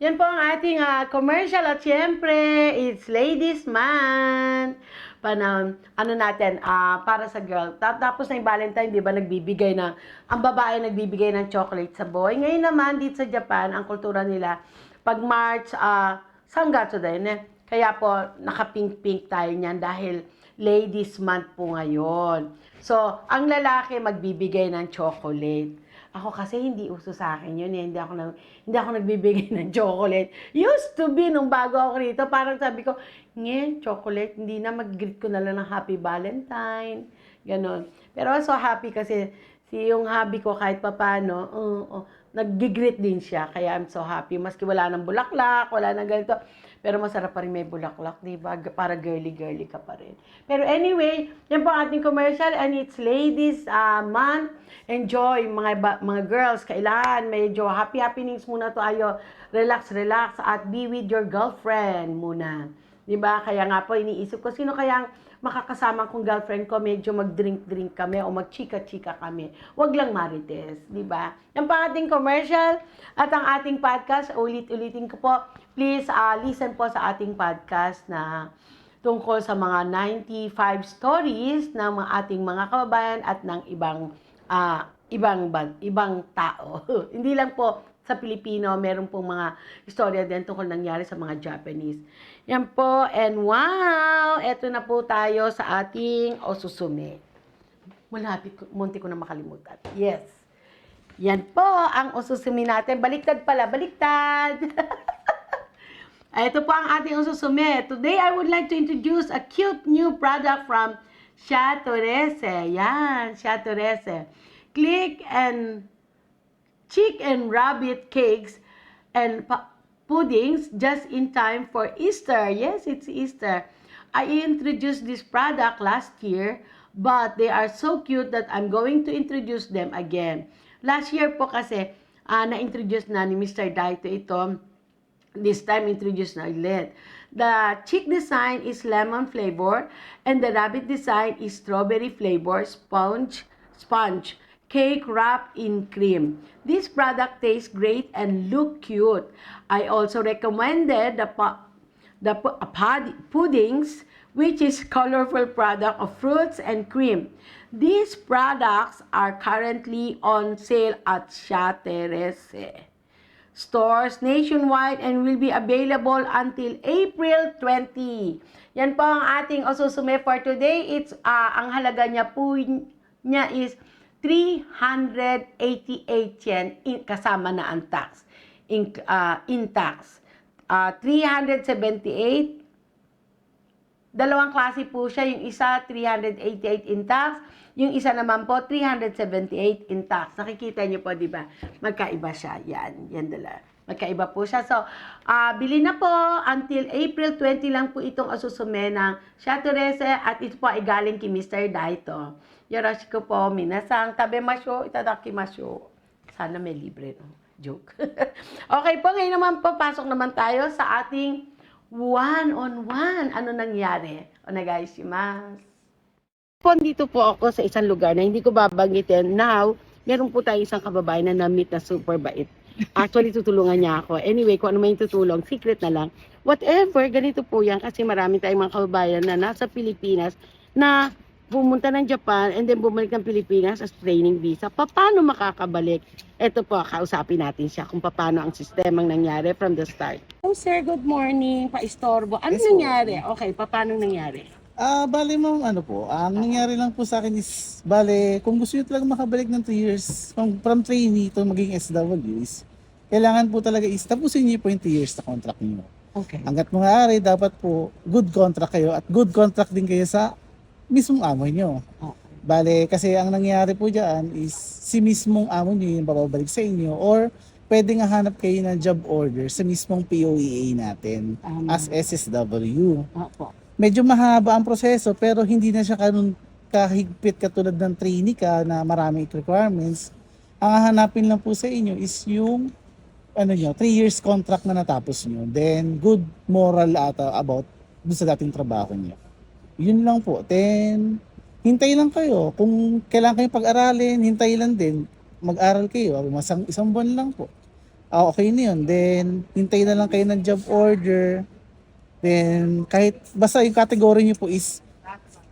Yan po ang ating commercial at syempre, it's Ladies Month. Para sa girl. Tapos na yung Valentine, di ba, ang babae nagbibigay ng chocolate sa boy. Ngayon naman, dito sa Japan, ang kultura nila, pag March, Sangatsu din eh. Kaya po, naka-pink-pink tayo niyan dahil Ladies Month po ngayon. So, ang lalaki magbibigay ng chocolate. Ako kasi hindi uso sa akin yun eh. Hindi ako nagbibigay ng chocolate. Used to be nung bago ako rito. Parang sabi ko, chocolate, hindi na, mag-greet ko na lang ng Happy Valentine. Ganon. Pero so happy kasi yung hubby ko kahit papano, nag-greet din siya. Kaya I'm so happy. Maski wala nang bulaklak, wala nang ganito. Pero masarap pa rin may bulaklak, di ba? Para girly-girly ka pa rin. Pero anyway, yan po ang ating commercial and it's Ladies Month. Enjoy, mga girls. Kailangan medyo happy happenings muna tayo. Relax at be with your girlfriend muna. Di ba? Kaya nga po, iniisip ko, sino kayang makakasama kong girlfriend ko, medyo mag-drink kami o mag-chika-chika kami. Huwag lang marites, di ba? Yan pa ating commercial at ang ating podcast, ulit-ulitin ko po, please listen po sa ating podcast na tungkol sa mga 95 stories ng ating mga kababayan at ng ibang tao. Hindi lang po sa Pilipino, meron pong mga istorya din tungkol nangyari sa mga Japanese. Yan po, and wow! Eto na po tayo sa ating osusume. Munti ko na makalimutan. Yes. Yan po ang osusume natin. Baliktad pala, baliktad! Ito po ang ating osusume. Today, I would like to introduce a cute new product from Chatorese. Yan, Chatorese. Click and chicken rabbit cakes and puddings just in time for Easter. Yes, it's Easter. I introduced this product last year, but they are so cute that I'm going to introduce them again. Last year po kasi, na-introduce na ni Mr. Daito ito. This time, introduce na ulit. The chick design is lemon flavor and the rabbit design is strawberry flavor sponge cake wrapped in cream. This product tastes great and look cute. I also recommended the puddings, which is colorful product of fruits and cream. These products are currently on sale at Chaterese stores nationwide and will be available until April 20. Yan po ang ating osusume for today. It's ang halaga niya po niya is 388 yen kasama na ang tax. In tax. 378. Dalawang klase po siya. Yung isa 388 in tax, yung isa naman po 378 in tax. Nakikita niyo po, di ba? Magkaiba siya. Yan dala. Magkaiba po siya. So, bili na po until April 20 lang po itong osusume ng Chatorese at ito po ay galing kay Mr. Daito. Yoroshiku po, minasang tabemasyo, itadakimasyo. Sana may libre, no? Joke. Okay po, ngayon naman po, pasok naman tayo sa ating one-on-one. Ano nangyari? Onegaishimasu. Dito po ako sa isang lugar na hindi ko babanggitin. Now, meron po tayo isang kababayan na na-meet na super bait. Actually, tutulungan niya ako. Anyway, kung ano may tutulong, secret na lang. Whatever, ganito po yan kasi marami tayong mga kababayan na nasa Pilipinas na pumunta ng Japan and then bumalik ng Pilipinas as training visa. Paano makakabalik? Ito po, kausapin natin siya kung paano ang sistemang nangyari from the start. Oh, sir, good morning. Pa-istorbo. Ano nangyari? Okay, paano nangyari? Bale ma'am, ang nangyari lang po sa akin is, kung gusto nyo talaga makabalik ng 2 years, from trainee to maging SW is, kailangan po talaga is, tapusin nyo po yung 2 years na contract nyo. Okay. Hanggat maaari, dapat po, good contract kayo at good contract din kayo sa mismong amo nyo. Bale, kasi ang nangyari po dyan is, si mismong amo nyo yung babalik sa inyo or pwede nga hanap kayo ng job order sa mismong POEA natin as SSW. Medyo mahaba ang proseso pero hindi na siya kahigpit katulad ng trainee ka na maraming requirements. Ang hahanapin lang po sa inyo is yung 3 years contract na natapos nyo. Then good moral about dun sa dating trabaho nyo. Yun lang po. Then hintay lang kayo. Kung kailangan kayo pag-aralin, hintay lang din. Mag-aral kayo. Isang buwan lang po. Okay na yun. Then hintay na lang kayo ng job order. Then, basta yung category nyo po is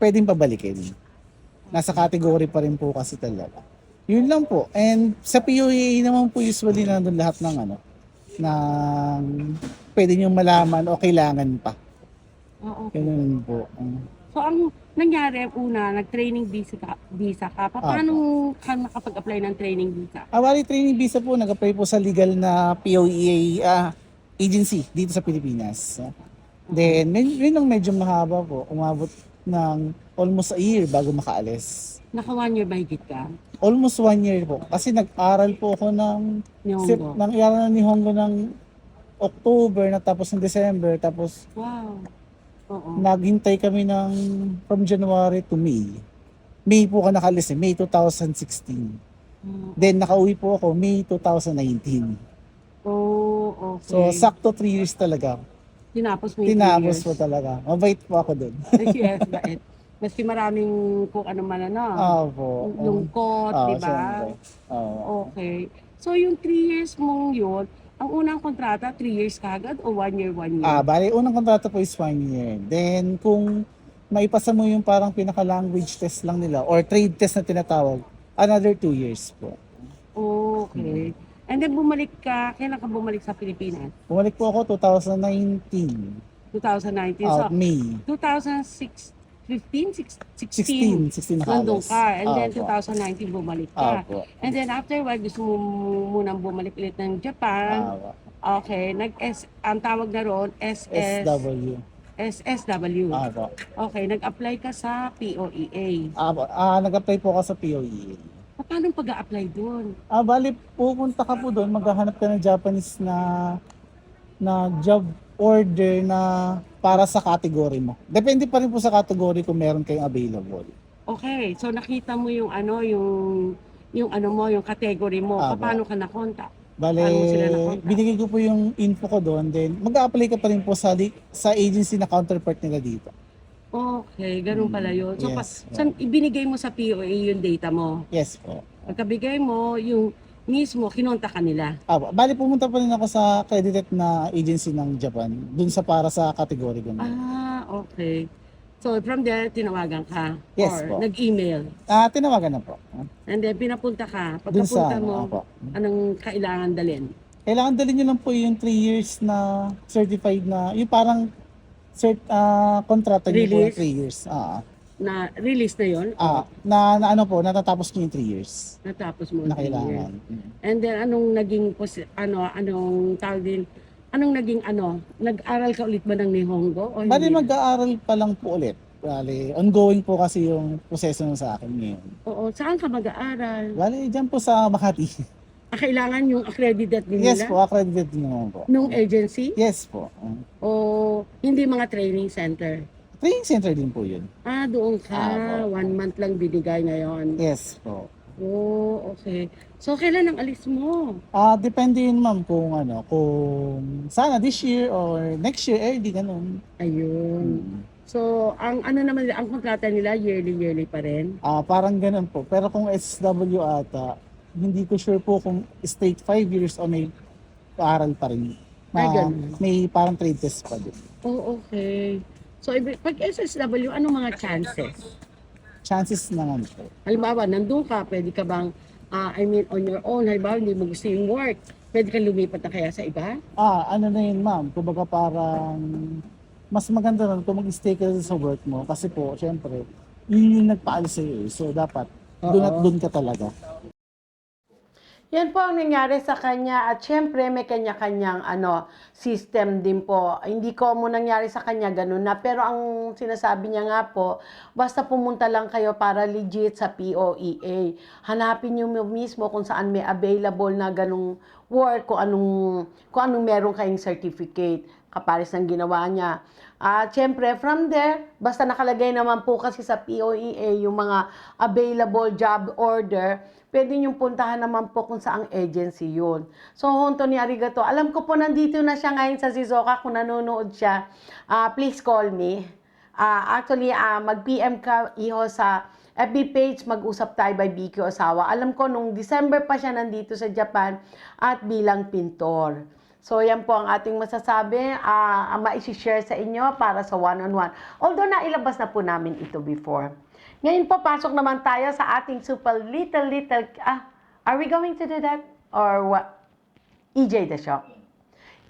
pwedeng pabalikin. Nasa category pa rin po kasi talaga. Yun lang po. And sa POEA naman po usually nandun lahat ng pwede nyo malaman o kailangan pa. Okay. Ganun po. So, ang nangyari, una, nag-training visa ka. Paano ka nakapag-apply ng training visa? Bali training visa po, nag-apply po sa legal na POEA agency dito sa Pilipinas. Then, yun ang medyo mahaba po. Umabot ng almost a year bago makaalis. Naka 1 year ba higit ka? Almost 1 year po. Kasi nag-aral po ako ng Nihongo ng October, natapos ng December, tapos Wow. Oo. naghintay kami from January to May. May po ka nakalis May 2016. Then nakauwi po ako May 2019. Oh, okay. So sakto 3 years talaga. Tinapos mo Tinapos po talaga. Mabait po ako doon. Yes, bait. Maski maraming kung ano man Opo. lungkot, di ba? Siyempre. Okay. So yung 3 years mong yun, ang unang kontrata, 3 years kagad o 1 year, 1 year? Bali, unang kontrata po is 1 year. Then, kung maipasa mo yung parang pinaka-language test lang nila or trade test na tinatawag, another 2 years po. Okay. And then bumalik ka, kailan ka bumalik sa Pilipinas? Bumalik po ako 2019. 2019. So, May. 16 16 na nandun halos. ka. And then Opo. 2019 bumalik ka. Opo. And then afterward, gusto mo munang bumalik ulit ng Japan. Opo. Okay. Ang tawag na roon, SW. SSW. Apo. Okay, nag-apply ka sa POEA. Apo. Nag-apply po ako sa POE. Paano pag-a-apply doon? Bali, pupunta ka po doon, maghahanap ka ng Japanese na job order na para sa category mo. Depende pa rin po sa category kung meron kayong available. Okay, so nakita mo yung yung category mo. Apo. Paano ka na-contact? Bale, Paano mo sila na-contact? binigay ko po yung info ko doon, then mag-a-apply ka pa rin po sa agency na counterpart nila dito. Okay, ganun pala yun. So, Yes. saan ibinigay mo sa POA yung data mo? Yes po. Pagkabigay mo, yung mismo, kinonta ka nila. Bali, pumunta pa rin ako sa accredited na agency ng Japan, dun sa para sa category ko na. Okay. So, from there, tinawagan ka? Yes Or po. nag-email? Tinawagan na po. And then, pinapunta ka. Dun sa, Pagkapunta mo, apo. anong kailangan dalhin? Kailangan dalhin nyo lang po yung 3 years na certified na, yung parang kontrata nyo po Release? 3 years. Na release na yon? Na ano po, natatapos nyo yung 3 years Natapos mo. na 3 years. kailangan. And then, anong naging, anong tawag din, anong naging nag-aral ka ulit ba ng Nihongo? O Bali, hindi na? mag-aaral pa lang po ulit. Bali, ongoing po kasi yung proseso nun sa akin ngayon. Oo, saan ka mag-aaral? Bali, dyan po sa Makati. Kailangan yung accredited din Yes nila? po, accredited din naman po. Nung agency? Yes po. O hindi mga training center? Training center din po yun. Doon ka. Opo. 1 month lang binigay ngayon. Yes po. Oh, okay. So, kailan ang alis mo? Depende yun ma'am kung kung sana this year or next year, early, ganun. Ayun. So, ang ang kontrata nila, yearly pa rin? Parang ganun po. Pero kung SW ata, hindi ko sure po kung straight 5 years o may paaral pa rin. Ay, ganun. May parang trade test pa din. Oh, okay. So, pag SSW, anong mga chances? Chances naman po. Halimbawa, nandun ka, pwede ka bang, on your own, halimbawa, hindi mo gusto yung work, pwede ka lumipat na kaya sa iba? Ano na yun ma'am, kumbaga parang mas maganda rin kung mag-stay ka sa work mo kasi po, syempre, yun yung nagpaalis sa'yo eh. So, dapat doon at doon ka talaga. Yan po ang nangyari sa kanya at syempre may kanya-kanyang system din po. Hindi ko mo nangyari sa kanya ganun na pero ang sinasabi niya nga po, basta pumunta lang kayo para legit sa POEA. Hanapin niyo mismo kung saan may available na ganung work, kung anong meron kayong certificate kapares ng ginawa niya. At syempre, from there, basta nakalagay naman po kasi sa POEA yung mga available job order, pwede niyong puntahan naman po kung saang agency yun. So, honto ni arigato. Alam ko po nandito na siya ngayon sa Shizuoka kung nanonood siya. Please call me. Actually, mag-PM ka, iho, sa FB page, Mag-usap Tayo by Vicky Osawa. Alam ko, nung December pa siya nandito sa Japan at bilang pintor. So, yan po ang ating masasabi. Ma-share sa inyo para sa one-on-one. Although, nailabas na po namin ito before. Ngayon po, pasok naman tayo sa ating super little... are we going to do that? Or what? EJ the Shock.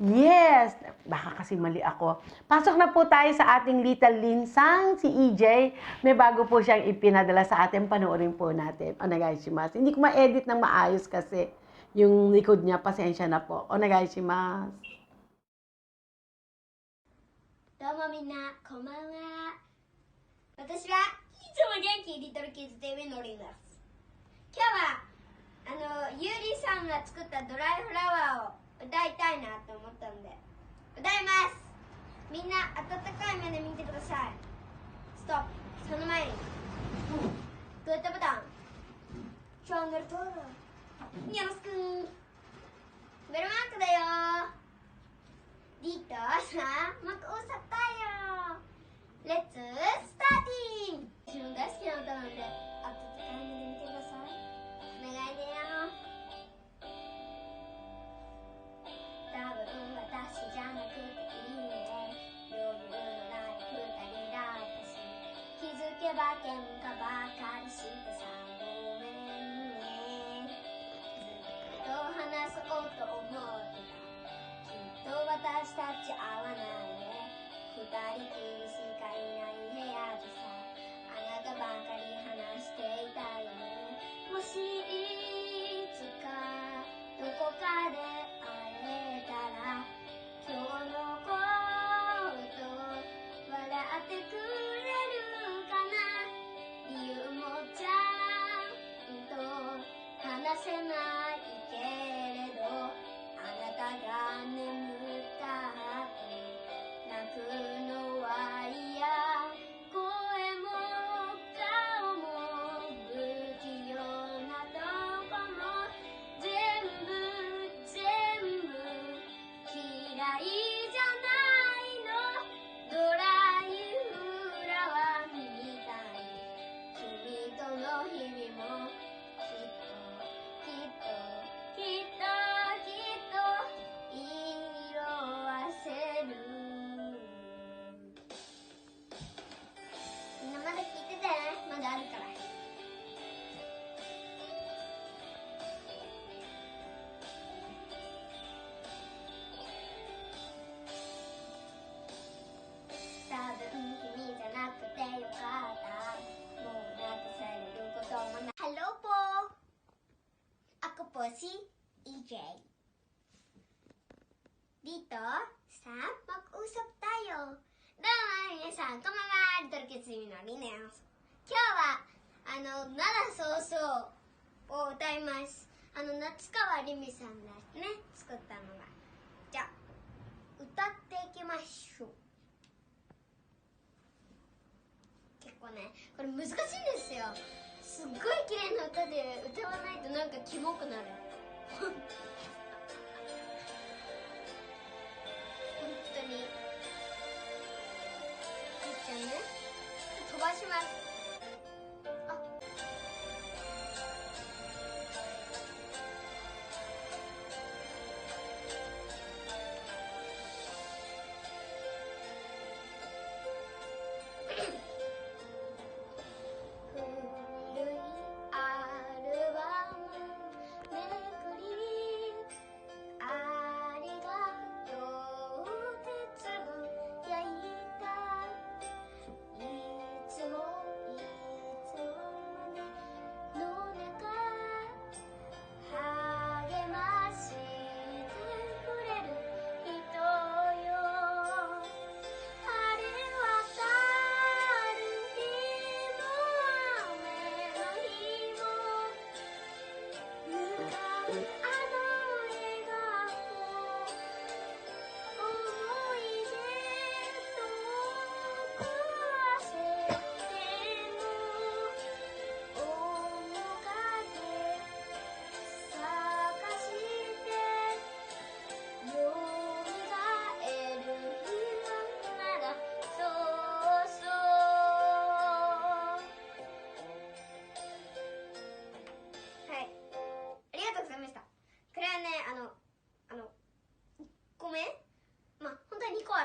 Yes! Baka kasi mali ako. Pasok na po tayo sa ating little linsang, si EJ. May bago po siyang ipinadala sa atin. Panoorin po natin. Onegaishimasu. Hindi ko ma-edit ng maayos kasi yung likod niya, pasensya na po. Onegaishimasu. どうもみんな、こんばんは。私はいつも元気リトルキッズ TV のります。今日は、ゆうりさんが作ったドライフラワーを歌いたいなと思ったので、歌います。みんな、温かい目で見てください。ストップ。その前に、グッドボタン、チャンネル登録、よろしく。ベルマークだよ。Dito sa Mag-usap Tayo! Let's start! 私の大好きな歌なので、温かい目で見てください。お願いだよ。多分私じゃなくていいね。余裕のない二人だったし、気づけば喧嘩ばかりしてさ、ごめんね。ずっと話そうと思ってた。私たち会わないね。二人きりしかいない部屋でさ、あなたばかり話していたよね。もしいつかどこかで会えたら、今日のこと si EJ. Dito sa Mag-usap Tayo. Domo minasan, konbanwa, Little Kids Minoriです。今日は奈良早々を歌います。夏川りみさんですね、作ったのが。じゃあ歌っていきましょう。結構ね、これ難しいんですよ。すっごい綺麗な歌で歌わないとなんかキモくなる。本当に。じゃあね、飛ばします。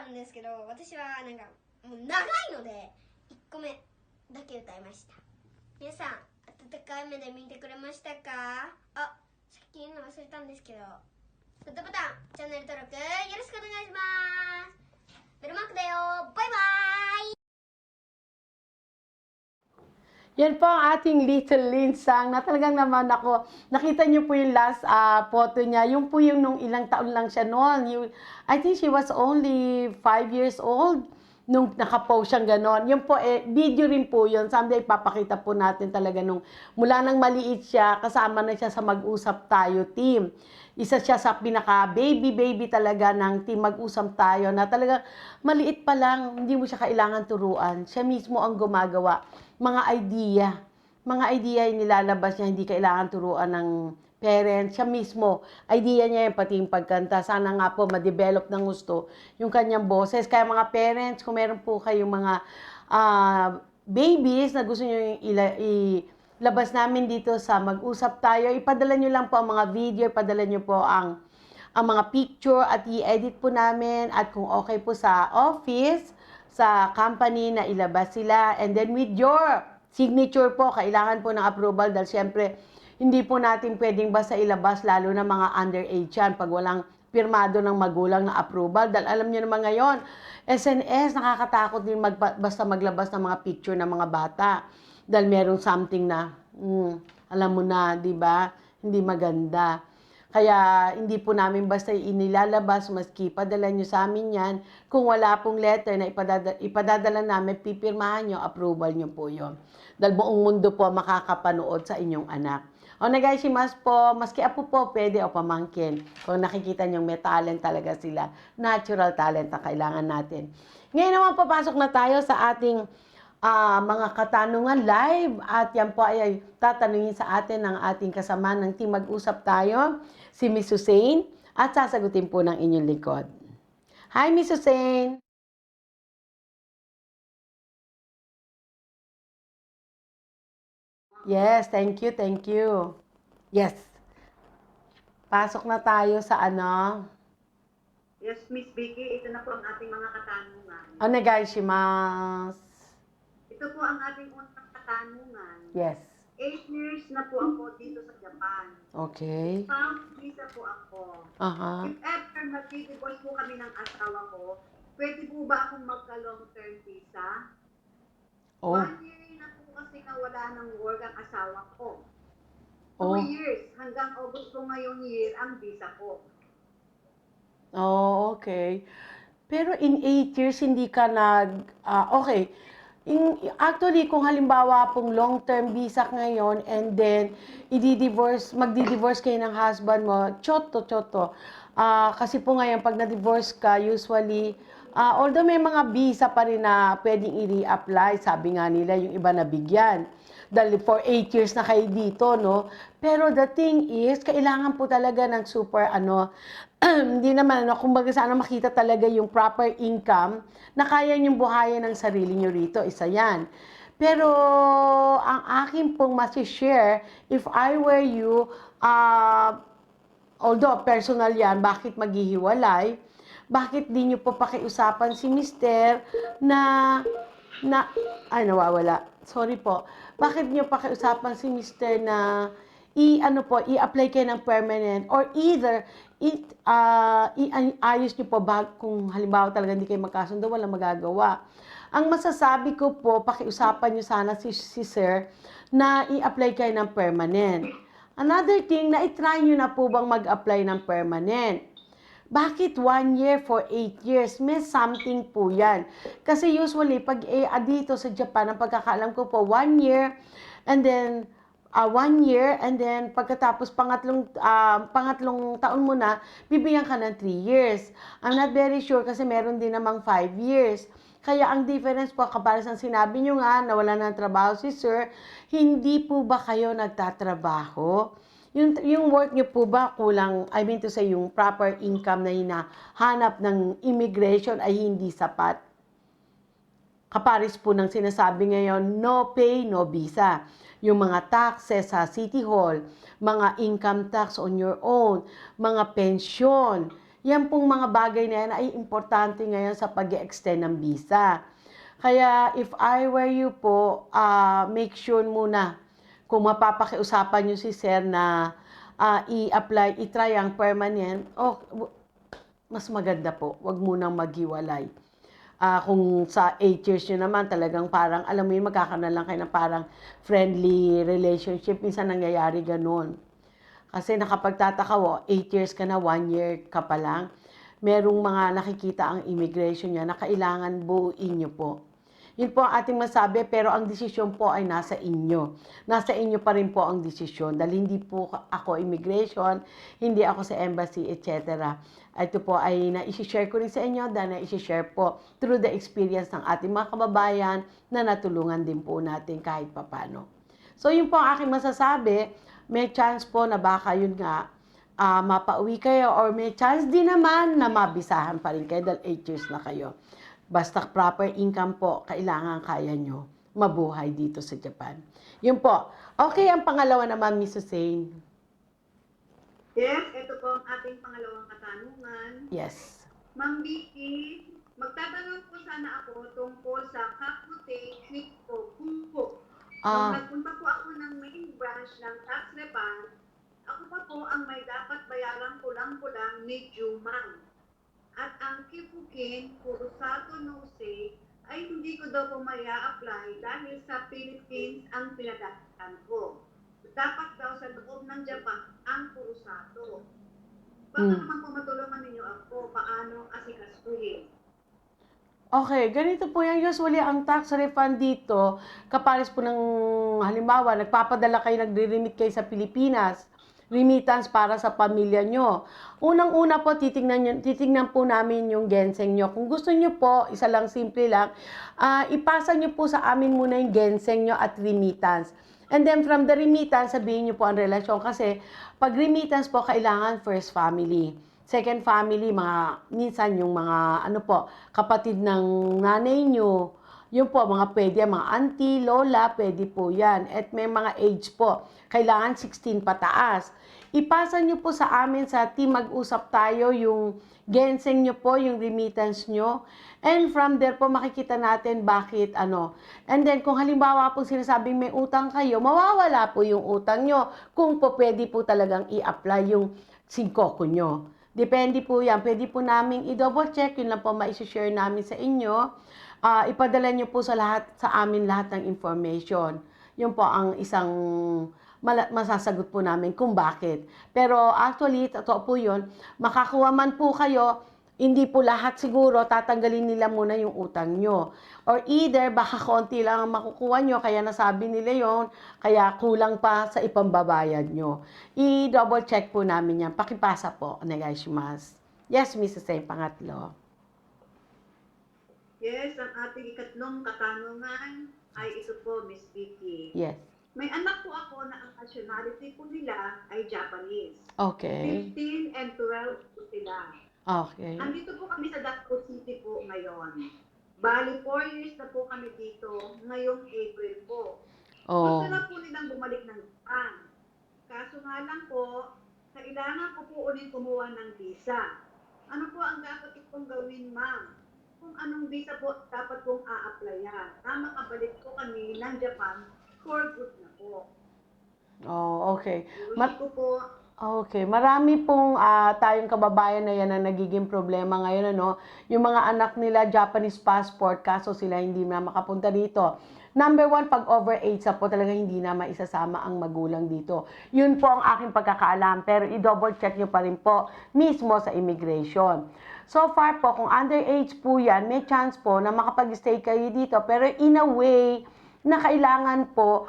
ですけど、私はなんかもう長いので1個目だけ歌いました。皆さん温かい目で見てくれましたか？あ、さっき言うの忘れたんですけど、グッドボタン、チャンネル登録よろしくお願いします。ベルマークだよ。バイバイ。Yan po ang ating Little Linsang na talagang naman ako. Nakita niyo po yung last photo niya. Yung po yung nung ilang taon lang siya noon. I think she was only 5 years old nung nakapost siyang ganon. Yung po, video rin po yun. Someday papakita po natin talaga nung mula nang maliit siya, kasama na siya sa Mag-usap Tayo team. Isa siya sa pinaka-baby talaga ng team Mag-usap Tayo na talaga maliit pa lang, hindi mo siya kailangan turuan. Siya mismo ang gumagawa. Mga idea yung nilalabas niya, hindi kailangan turuan ng parents. Siya mismo, idea niya yung pati yung pagkanta. Sana nga po ma-develop ng gusto yung kanyang boses. Kaya mga parents, kung meron po kayong mga babies na gusto nyo ilabas namin dito sa Mag-usap Tayo, ipadala nyo lang po ang mga video, ipadala nyo po ang mga picture at i-edit po namin. At kung okay po sa office, sa company na ilabas sila. And then with your signature po, kailangan po ng approval dahil siyempre hindi po natin pwedeng basta ilabas lalo na mga underage yan pag walang pirmado ng magulang na approval. Dahil alam niyo naman ngayon, SNS, nakakatakot din basta maglabas ng mga picture ng mga bata. Dahil merong something na, alam mo na, di ba? Hindi maganda. Kaya hindi po namin basta inilalabas, maski padala nyo sa amin yan. Kung wala pong letter na ipadadala namin, pipirmahan nyo, approval nyo po yun. Dahil buong mundo po makakapanood sa inyong anak. Onegaishimasu po, maski apo po, pwede o pamangkin. Kung nakikita nyo may talent talaga sila. Natural talent ang kailangan natin. Ngayon naman papasok na tayo sa ating mga katanungan live at yan po ay tatanungin sa atin ng ating kasama ng team Mag-usap Tayo, si Miss Hussein, at sasagutin po ng inyong lingkod. Hi, Miss Hussein! Yes, thank you, thank you. Yes. Pasok na tayo sa ano? Yes, Miss Vicky, ito na po ang ating mga katanungan. Onegaishimasu. Ito po ang ating unang katanungan. Yes. 8 years na po ako dito sa Japan. Okay. Spouse visa po ako. If ever mag-divorce po kami ng asawa ko, pwede po ba akong magka-long-term visa? 1 year na po kasi nawala ng work ang asawa ko. 2 years. Hanggang August po ngayong year ang visa ko. Oh, okay. Pero in 8 years, hindi ka okay. Actually, kung halimbawa pong long-term visa ngayon and then magdi-divorce kayo ng husband mo, choto. Kasi po ngayon, pag na-divorce ka, usually, although may mga visa pa rin na pwedeng i-reapply, sabi nga nila, yung iba nabigyan. Dahil for 8 years na kayo dito, no? Pero the thing is, kailangan po talaga ng super, hindi naman, kumbaga sana makita talaga yung proper income na kaya niyong buhayin ng sarili niyo rito. Isa yan. Pero, ang akin pong masishare, if I were you, although personal yan, bakit maghihiwalay, bakit di niyo po pakiusapan si mister nawawala. Sorry po. Bakit niyo pakiusapan si mister na i-apply kayo ng permanent or either ayos niyo po kung halimbawa talaga hindi kayo magkasundo, walang magagawa. Ang masasabi ko po, pakiusapan niyo sana si sir na i-apply kayo ng permanent. Another thing, na-try niyo na po bang mag-apply ng permanent? Bakit 1 year for 8 years? May something po yan. Kasi usually, pag dito sa Japan, ang pagkakaalam ko po, 1 year, and then 1 year, and then pagkatapos pangatlong taon mo na, bibigyan ka ng 3 years. I'm not very sure kasi meron din namang 5 years. Kaya ang difference po, kapares ang sinabi nyo nga, nawala ng trabaho si sir, hindi po ba kayo nagtatrabaho? Yung work nyo po ba kulang, I mean to say, yung proper income na hinahanap ng immigration ay hindi sapat? Kapares po ng sinasabi ngayon, no pay, no visa. Yung mga taxes sa City Hall, mga income tax on your own, mga pensyon, yan pong mga bagay na yan ay importante ngayon sa pag-extend ng visa. Kaya if I were you po, make sure muna kung mapapakiusapan nyo si sir na i-try ang permanent, mas maganda po, wag munang maghiwalay. Kung sa 8 years nyo naman, talagang parang, alam mo yun, magkakaroon lang kayo ng parang friendly relationship. Minsan nangyayari ganun. Kasi nakapagtataka, 8 years ka na, 1 year ka pa lang. Merong mga nakikita ang immigration niya na kailangan buuin nyo po. Yun po ang ating masabi, pero ang desisyon po ay nasa inyo. Nasa inyo pa rin po ang desisyon. Dahil hindi po ako immigration, hindi ako sa embassy, etc. Ito po ay na-share ko rin sa inyo dahil na-share po through the experience ng ating mga kababayan na natulungan din po natin kahit papano. So yun po ang aking masasabi. May chance po na baka yun nga, mapauwi kayo or may chance din naman na mabisahan pa rin kayo dahil 8 years na kayo. Basta proper income po, kailangan kaya nyo mabuhay dito sa Japan. Yun po. Okay, ang pangalawa naman, Miss Hussein. Yes, ito po ang ating pangalawang katanungan. Yes. Ma'am Vicky, magtatanong po sana ako tungkol sa Kakute Nikko Kuko. Nung nagpunta po ako ng main branch ng tax refund, ako pa po ang may dapat bayaran kulang-kulang ni Jumang. At ang Kipukin, Kurusato Nose, ay hindi ko daw po maya-apply dahil sa Philippines ang pinadaan ko. Dapat daw sa loob ng Japan ang Kurusato. Baka naman po matulungan ninyo ako paano asikasuhin. Okay, ganito po yan. Usually, ang tax refund dito, kapares po ng halimbawa, nagpapadala kayo, nagre-remit kayo sa Pilipinas, remittance para sa pamilya nyo. Unang-una po, titingnan po namin yung ginseng nyo. Kung gusto nyo po, isa lang, simple lang, ipasa nyo po sa amin muna yung ginseng nyo at remittance. And then from the remittance, sabihin nyo po ang relasyon. Kasi pag remittance po, kailangan first family. Second family, minsan yung mga kapatid ng nanay nyo. Yun po, mga pwede, mga auntie, lola, pwede po yan. At may mga age po. Kailangan 16 pataas. Ipasa nyo po sa amin sa team, mag-usap tayo yung ginseng nyo po, yung remittance nyo. And from there po, makikita natin bakit And then, kung halimbawa po sinasabing may utang kayo, mawawala po yung utang nyo. Kung po pwede po talagang i-apply yung singkoko nyo. Depende po yan. Pwede po namin i-double check. Yun lang po ma-share namin sa inyo. Ipadala nyo po sa amin lahat ng information. Yun po ang isang masasagot po namin kung bakit. Pero actually, totoo po yun, makakuha man po kayo, hindi po lahat siguro tatanggalin nila muna yung utang nyo. Or either, baka konti lang ang makukuha nyo, kaya nasabi nila yon, kaya kulang pa sa ipambabayad nyo. I-double check po namin yan. Pakipasa po, onegaishimasu. Yes, Mrs. A, pangatlo. Yes, ang ating ikatlong katanungan ay ito po, Miss Vicky. Yes. May anak po ako na ang nationality po nila ay Japanese. Okay. 15 and 12 po sila. Okay. Andito po kami sa Davao City po ngayon. Bali, 4 years na po kami dito, ngayong April po. Oh. Gusto na po nilang bumalik ng Japan. Kaso nga lang po, kailangan ko po ulit kumuha ng visa. Ano po ang dapat itong gawin, ma'am? Kung anong visa po dapat pong a-applyan na makabalik po kami ng Japan for good na po. Oh, okay. Gusto ko po. Okay, marami pong tayong kababayan na yan na nagiging problema ngayon, ano? Yung mga anak nila, Japanese passport, kaso sila hindi na makapunta dito. Number 1, pag over 8 sa po, talaga hindi na maisasama ang magulang dito. Yun po ang aking pagkakaalam, pero i-double check nyo pa rin po mismo sa immigration. So far po, kung underage po yan, may chance po na makapag-stay kayo dito, pero in a way, na kailangan po,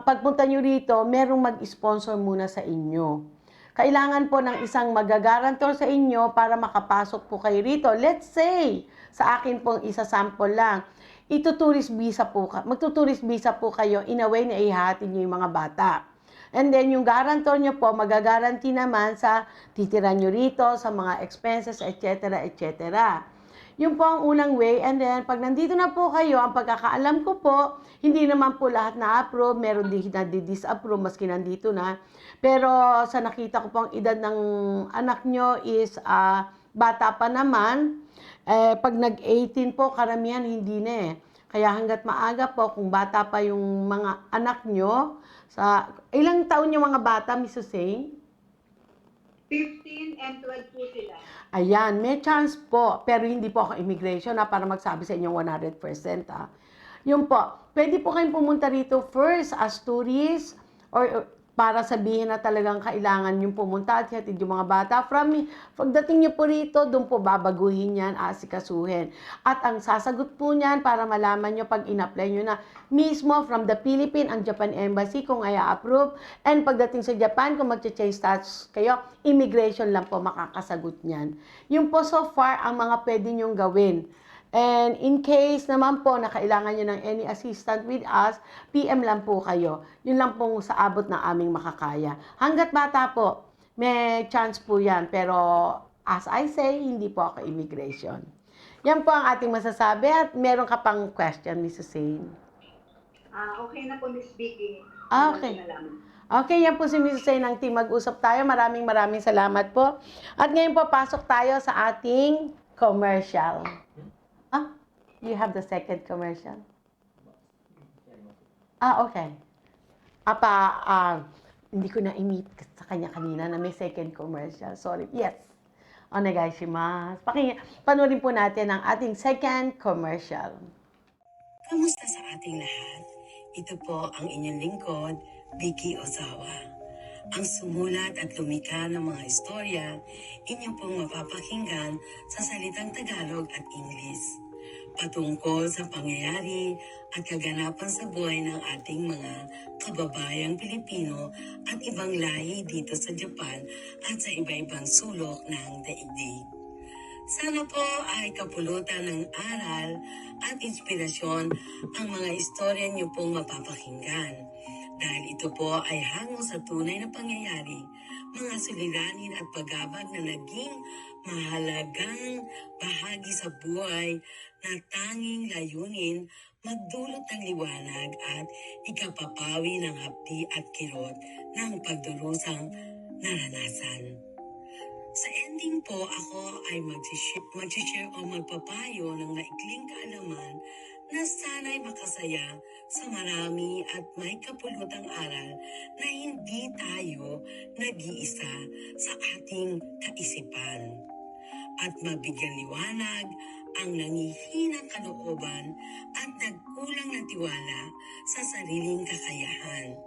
pagpunta nyo rito, merong mag-sponsor muna sa inyo. Kailangan po ng isang magagarantor sa inyo para makapasok po kayo rito. Let's say, sa akin pong isa-sample lang, magtutourist visa po kayo, in a way na ihahatid nyo yung mga bata. And then, yung guarantor nyo po, magagaranti naman sa titira nyo rito, sa mga expenses, etc., etc. Yung po ang unang way, and then pag nandito na po kayo, ang pagkakaalam ko po, hindi naman po lahat na-approve, meron din na disapprove maski nandito na. Pero sa nakita ko po ang edad ng anak nyo is bata pa naman. Pag nag-18 po, karamihan hindi na eh. Kaya hanggat maaga po, kung bata pa yung mga anak nyo, ilang taon yung mga bata, Mrs. Hussein? 15 and 12 po sila. Ayan, may chance po, pero hindi po ako immigration para magsabi sa inyong 100%. Yun po, pwede po kayong pumunta rito first as tourist or para sabihin na talagang kailangan yung pumunta at hatid yung mga bata. Pagdating nyo po rito, doon po babaguhin yan, asikasuhin. At ang sasagot po niyan para malaman nyo pag in-apply nyo na mismo from the Philippines, ang Japan Embassy kung ay approve. And pagdating sa Japan, kung mag-change status kayo, immigration lang po makakasagot niyan. Yung po so far ang mga pwede nyong gawin. And in case naman po na kailangan nyo ng any assistant with us, PM lang po kayo. Yun lang po sa abot na aming makakaya. Hanggat bata po, may chance po yan. Pero as I say, hindi po ako immigration. Yan po ang ating masasabi at meron ka pang question, Mrs. Sane. Okay na po, Miss Vicky. Okay. Okay, yan po si Mrs. Sane ng team. Mag-usap tayo. Maraming salamat po. At ngayon po, pasok tayo sa ating commercial. You have the second commercial? Okay. Hindi ko na-imit sa kanya kanina na may second commercial. Sorry. Yes. Onegaishimasu. Panoorin po natin ang ating second commercial. Kamusta sa ating lahat? Ito po ang inyong lingkod, Vicky Ozawa. Ang sumulat at lumikha ng mga istorya, inyo pong mapapakinggan sa salitang Tagalog at English. Patungkol sa pangyayari at kaganapan sa buhay ng ating mga kababayang Pilipino at ibang lahi dito sa Japan at sa iba-ibang sulok ng daigdig. Sana po ay kapulutan ng aral at inspirasyon ang mga istorya niyo pong mapapakinggan. Dahil ito po ay hango sa tunay na pangyayari, mga suliranin at paggabag na naging mahalagang bahagi sa buhay na tanging layunin magdulot ng liwanag at ikapapawi ng hapdi at kirot ng pagdurusang naranasan. Sa ending po, ako ay mag-share o magpapayo ng maikling kaalaman na sana'y makasaya sa marami at may kapulutang aral na hindi tayo nag-iisa sa ating kaisipan. At mabigyan liwanag ang nangihinang kalooban at nagkulang na tiwala sa sariling kakayahan.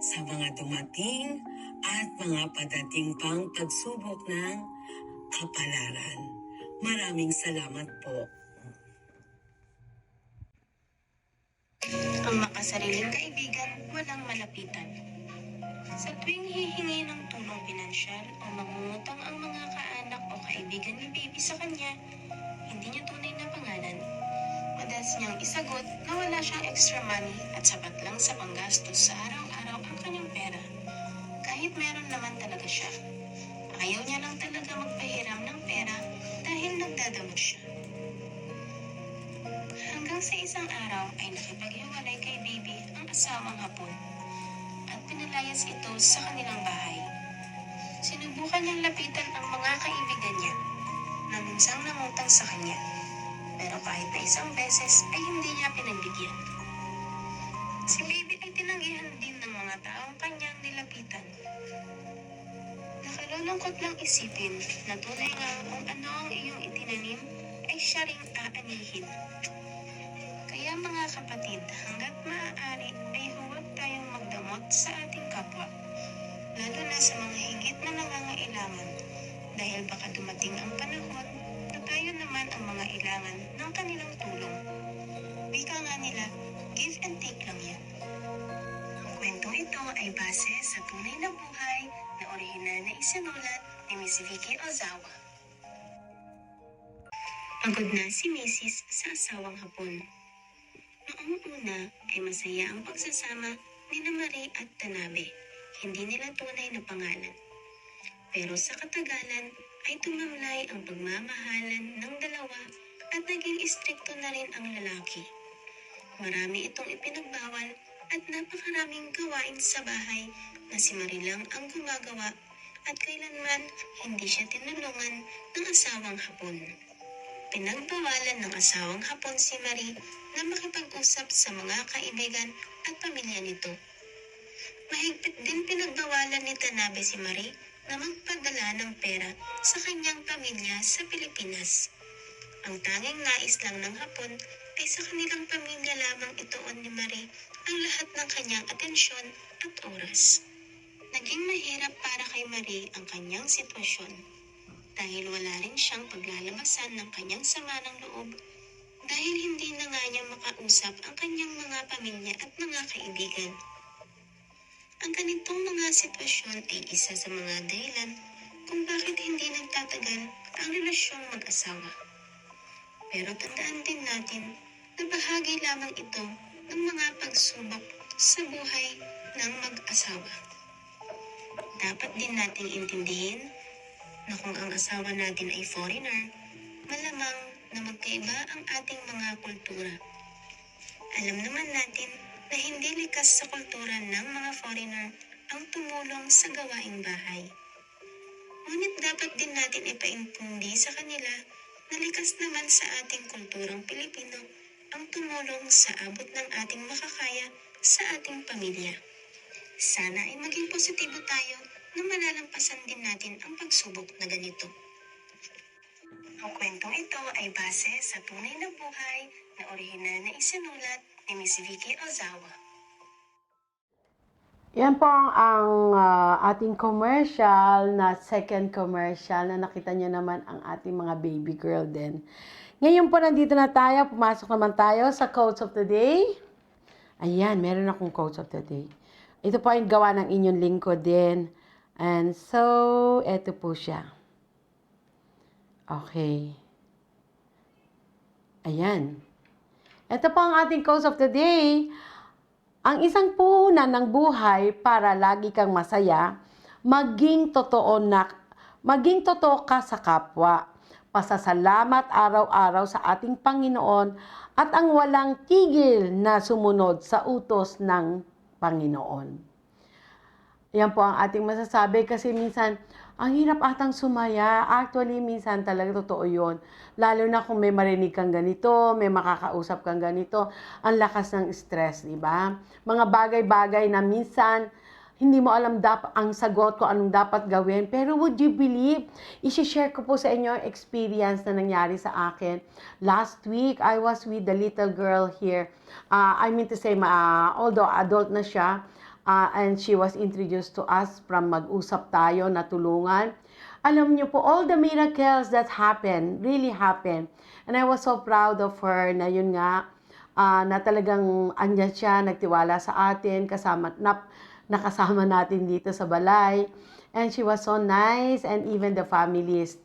sa mga dumating at mga padating pang pagsubok ng kapalaran. Maraming salamat po. Ang makasariling kaibigan, walang malapitan. Sa tuwing hihingi ng tulong pinansyal o mangungutang ang mga kaanak o kaibigan ni baby sa kanya, hindi niya tunay na pangalan. Madalas niyang isagot na wala siyang extra money at sapat lang sa panggastos sa araw-araw ang kanyang pera. Kahit meron naman talaga siya. Ayaw niya lang talaga magpahiram ng pera dahil nagdadamot siya. Hanggang sa isang araw ay nakipaghiwalay kay baby ang asawang Hapon at pinalayas ito sa kanilang bahay. Sinubukan niyang lapitan ang mga kaibigan niya na minsang nangutang sa kanya. Pero kahit na isang beses ay hindi niya pinagbigyan. Si baby ay tinanggihan din ng mga taong kanyang nilapitan. Nakalulungkot lang isipin na tunay nga kung ano ang iyong itinanim ay siya ring aanihin. Kaya mga kapatid, hanggat maaari ay huwag tayong magdamot sa ating kapwa, lalo na sa mga higit na nangangailangan, dahil baka dumating ang panahon na tayo naman ang mga ilangan ng kanilang tulong. Wika nga nila, give and take lang yan. Ang kwentong ito ay base sa tunay na buhay na orihinal na isinulat ni Miss Vicky Ozawa. Pagod na si Mrs. sa asawang Hapon. Noong una ay masaya ang pagsasama ni Marie at Tanabe. Hindi nila tunay na pangalan. Pero sa katagalan ay tumamlay ang pagmamahalan ng dalawa at naging istrikto na rin ang lalaki. Marami itong ipinagbawal at napakaraming gawain sa bahay na si Marie lang ang gumagawa at kailanman hindi siya tinulungan ng asawang Hapon. Pinagbawalan ng asawang Hapon si Marie na makipag-usap sa mga kaibigan at pamilya nito. Mahigpit din pinagbawalan ni Tanabe si Marie na magpadala ng pera sa kanyang pamilya sa Pilipinas. Ang tanging nais lang ng Hapon ay sa kanilang pamilya lamang ituon ni Marie ang lahat ng kanyang atensyon at oras. Naging mahirap para kay Marie ang kanyang sitwasyon dahil wala rin siyang paglalabasan ng kanyang sama ng loob dahil hindi na nga niya makausap ang kanyang mga pamilya at mga kaibigan. Ang ganitong mga sitwasyon ay isa sa mga dahilan kung bakit hindi nagtatagal ang relasyong mag-asawa. Pero tandaan din natin na bahagi lamang ito ng mga pagsubok sa buhay ng mag-asawa. Dapat din nating intindihin na kung ang asawa natin ay foreigner, malamang na magkaiba ang ating mga kultura. Alam naman natin na hindi likas sa kultura ng mga foreigner ang tumulong sa gawaing bahay. Ngunit dapat din natin ipaintindi sa kanila na likas naman sa ating kulturang Pilipino ang tumulong sa abot ng ating makakaya sa ating pamilya. Sana ay maging positibo tayo na malalampasan din natin ang pagsubok na ganito. Ang kwentong ito ay base sa tunay na buhay na orihinal na isinulat ni Miss Vicky Ozawa. Yan po ang ating commercial na second commercial na nakita niyo naman ang ating mga baby girl din. Ngayon po nandito na tayo, pumasok naman tayo sa quotes of the day. Ayan, meron akong quotes of the day. Ito po ay gawa ng inyong lingkod din. And so, eto po siya. Okay. Ayan. Ito po ang ating quotes of the day. Ang isang puhunan ng buhay para lagi kang masaya, maging totoo ka sa kapwa. Pasasalamat araw-araw sa ating Panginoon at ang walang tigil na sumunod sa utos ng Panginoon. Yan po ang ating masasabi kasi minsan, ang hirap atang sumaya. Actually, minsan talaga totoo yun. Lalo na kung may marinig kang ganito, may makakausap kang ganito, ang lakas ng stress, di ba? Mga bagay-bagay na minsan, hindi mo alam ang sagot ko anong dapat gawin. Pero would you believe, isi-share ko po sa inyo ang experience na nangyari sa akin. Last week, I was with the little girl here. I mean to say, although adult na siya, and she was introduced to us from Mag-usap Tayo na tulungan. Alam niyo po, all the miracles that happened, really happened. And I was so proud of her na yun nga, na talagang andyan siya, nagtiwala sa atin, nakasama natin dito sa balay. And she was so nice, and even the families.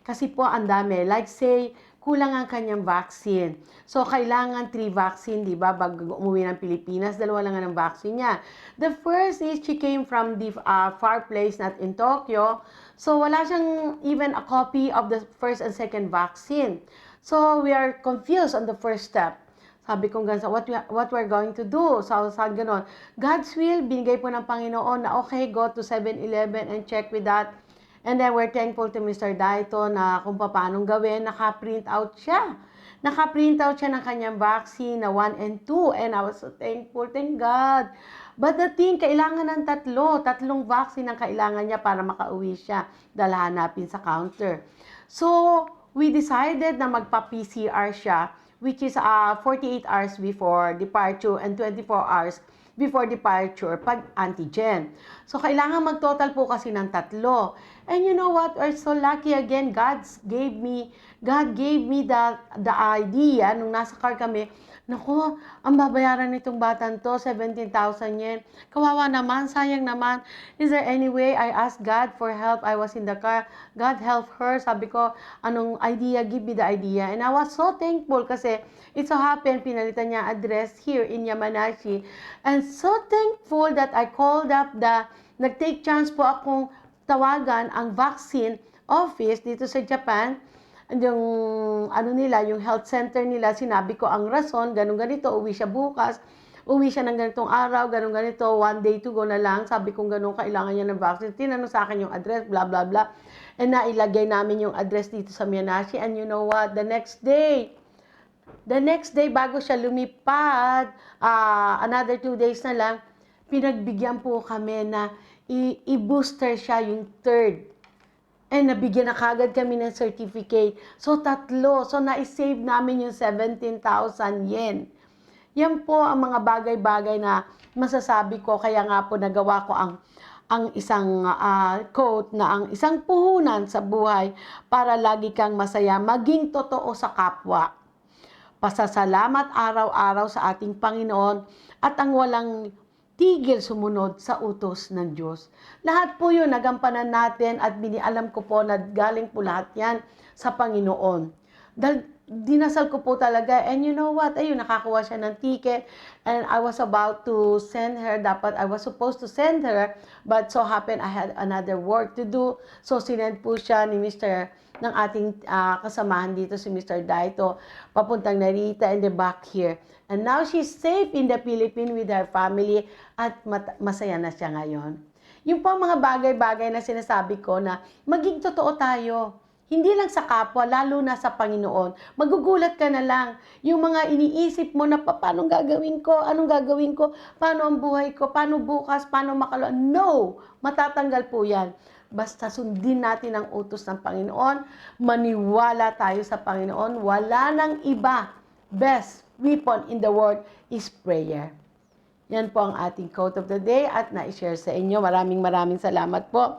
Kasi po, ang dami. Like say, kulang ang kanyang vaccine. So, kailangan 3 vaccine, di ba? Bago umuwi ng Pilipinas, 2 lang ang vaccine niya. The first is, she came from the far place, not in Tokyo. So, wala siyang even a copy of the first and second vaccine. So, we are confused on the first step. Sabi ko ganun, what we're going to do? So, saan ganon? God's will, binigay po ng Panginoon na okay, go to 7-Eleven and check with that. And then we're thankful to Mr. Daito na kung paanong gawin, naka-print out siya. Naka-print out siya ng kanyang vaccine na 1 and 2. And I was so thankful, thank God. But the thing, kailangan ng 3 vaccine ang kailangan niya para makauwi siya. Dalahan natin sa counter. So, we decided na magpa-PCR siya, which is 48 hours before departure and 24 hours before departure pag antigen. So, kailangan mag-total po kasi ng 3. And you know what? We're so lucky again. God gave me the idea nung nasa car kami. Naku, ang babayaran nitong batang to, 17,000 yen. Kawawa naman, sayang naman. Is there any way? I asked God for help. I was in the car. God help her. Sabi ko, anong idea? Give me the idea. And I was so thankful kasi it so happened, pinalitan niya address here in Yamanashi. And so thankful that I called up nag-take chance po akong tawagan ang vaccine office dito sa Japan. Yung yung health center nila, sinabi ko ang rason, ganito, uwi siya bukas, uwi siya ng ganitong araw, ganito, 1 day to go na lang, sabi kong ganun, kailangan niya ng vaccine, tinanong sa akin yung address, blah, blah, blah, and nailagay namin yung address dito sa Miyanashi, and you know what, the next day, bago siya lumipad, another 2 days na lang, pinagbigyan po kami na i-booster siya yung 3rd. And nabigyan na kagad kami ng certificate. So, 3. So, na-save namin yung 17,000 yen. Yan po ang mga bagay-bagay na masasabi ko. Kaya nga po nagawa ko ang isang quote na ang isang puhunan sa buhay para lagi kang masaya, maging totoo sa kapwa. Pasasalamat araw-araw sa ating Panginoon at ang walang tigil sumunod sa utos ng Diyos. Lahat po yun, nagampanan natin at alam ko po na galing po lahat yan sa Panginoon. Dahil dinasal ko po talaga, and you know what, ayun, nakakuha siya ng ticket, and I was about to send her, I was supposed to send her, but so happened I had another work to do, so sinend po siya ni ng ating kasamahan dito, si Mr. Daito, papuntang Narita and then back here. And now she's safe in the Philippines with her family at masaya na siya ngayon. Yung po mga bagay-bagay na sinasabi ko na maging totoo tayo. Hindi lang sa kapwa, lalo na sa Panginoon. Magugulat ka na lang. Yung mga iniisip mo na paano gagawin ko, anong gagawin ko, paano ang buhay ko, paano bukas, paano makalawa. No! Matatanggal po yan. Basta sundin natin ang utos ng Panginoon, maniwala tayo sa Panginoon, wala nang iba. Best weapon in the world is prayer. Yan po ang ating quote of the day at na-share sa inyo. Maraming salamat po.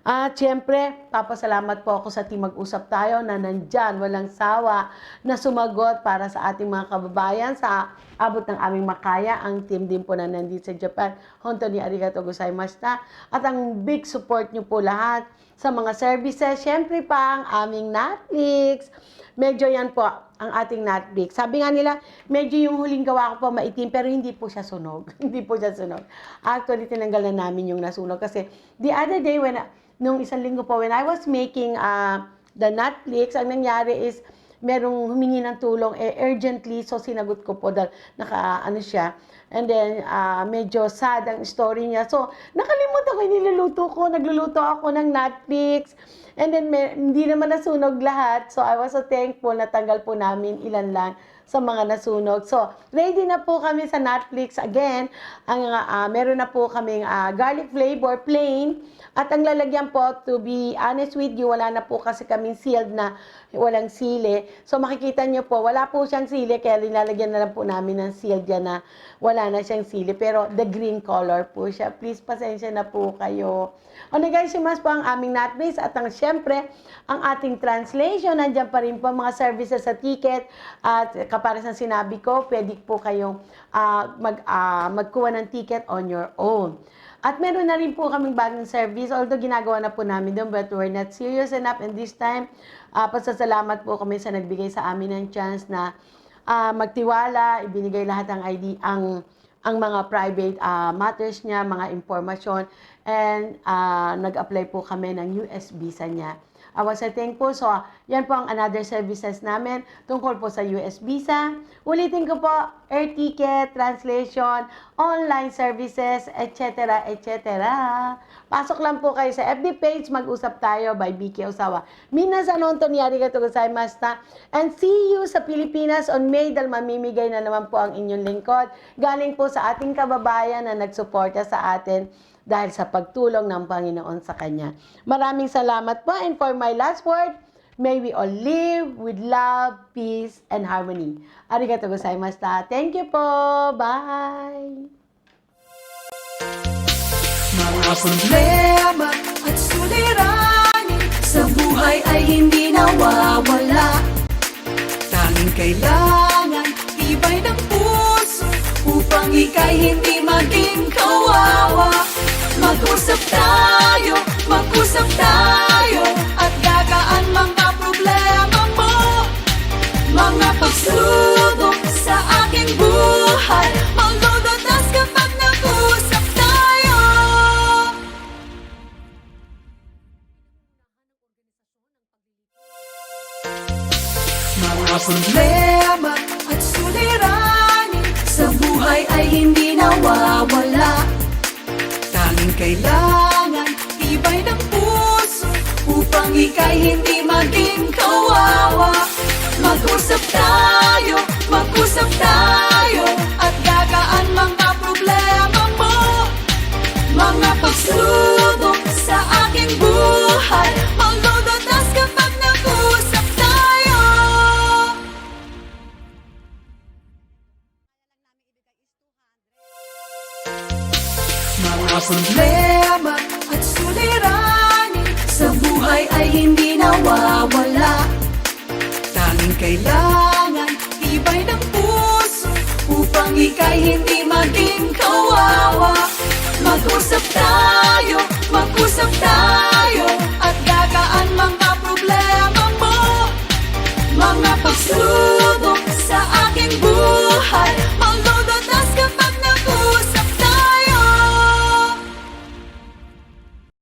At syempre, papasalamat po ako sa Team Mag-usap Tayo na nandyan, walang sawa, na sumagot para sa ating mga kababayan sa abot ng aming makaya. Ang team din po na nandito sa Japan, honto ni arigato gozaimashita. At ang big support nyo po lahat sa mga services. Syempre pa ang aming Netflix. Medyo yan po ang ating Netflix. Sabi nga nila, medyo yung huling gawa ko po maitim, pero hindi po siya sunog. Hindi po siya sunog. Actually, tinanggal na namin yung nasunog kasi the other day, nung isang linggo po, when I was making the Netflix, ang nangyari is, merong humingi ng tulong urgently, so sinagot ko po dahil siya. And then, medyo sad ang story niya. So, nakalimutan ko, nagluluto ako ng Netflix. And then hindi naman nasunog lahat. So I was so thankful na tanggal po namin ilan lang sa mga nasunog. So ready na po kami sa Netflix again. Meron na po kaming garlic flavor plain. At ang lalagyan po, to be honest with you, wala na po kasi kaming sealed na walang sili. So makikita nyo po, wala po siyang sili, kaya nilalagyan na lang po namin ng sealed yan na wala na siyang sili. Pero the green color po siya. Please, pasensya na po kayo. Onegaishimasu po ang aming Netflix at syempre, ang ating translation. Nandiyan pa rin po mga services sa ticket. At kapares ng sinabi ko, pwede po kayong magkuha ng ticket on your own. At meron na rin po kaming bagong service, although ginagawa na po namin doon, but we're not serious enough. And this time, pasasalamat po kami sa nagbigay sa amin ng chance na magtiwala, ibinigay lahat ng ID, ang mga private matters niya, mga impormasyon, and nag-apply po kami ng US visa niya. I was thankful. So, yan po ang another services namin tungkol po sa US visa. Ulitin ko po, air ticket, translation, online services, etc. etc. Pasok lang po kayo sa FB page, mag-usap tayo by Vicky Osawa. Minasan honton arigatou gozaimashita. And see you sa Pilipinas on May dahil mamimigay na naman po ang inyong lingkod. Galing po sa ating kababayan na nagsuporta sa atin dahil sa pagtulong ng Panginoon sa Kanya. Maraming salamat po. And for my last word, may we all live with love, peace, and harmony. Arigatou gozaimashita. Thank you po. Bye! Mga problema at suliranin sa buhay ay hindi nawawala. Tanging kailangan tibay ng puso upang ika'y hindi maging kawawa. Mag-usap tayo at gagaan mga problema mo. Mga pagsubok sa aking buhay, malulutas kapag nag-usap tayo. Mga problema at suliranin sa buhay ay hindi nawawala. Tanging kailangan tibay ng puso upang ika'y hindi maging kawawa. Mag-usap tayo at gagaan mga problema mo. Mga pagsubok sa aking buhay, malulutas kapag nag-usap tayo. Mga problema at suliranin sa buhay ay hindi nawawala. Tanging kailangan tibay ng puso upang ika'y hindi maging kawawa. Mag-usap tayo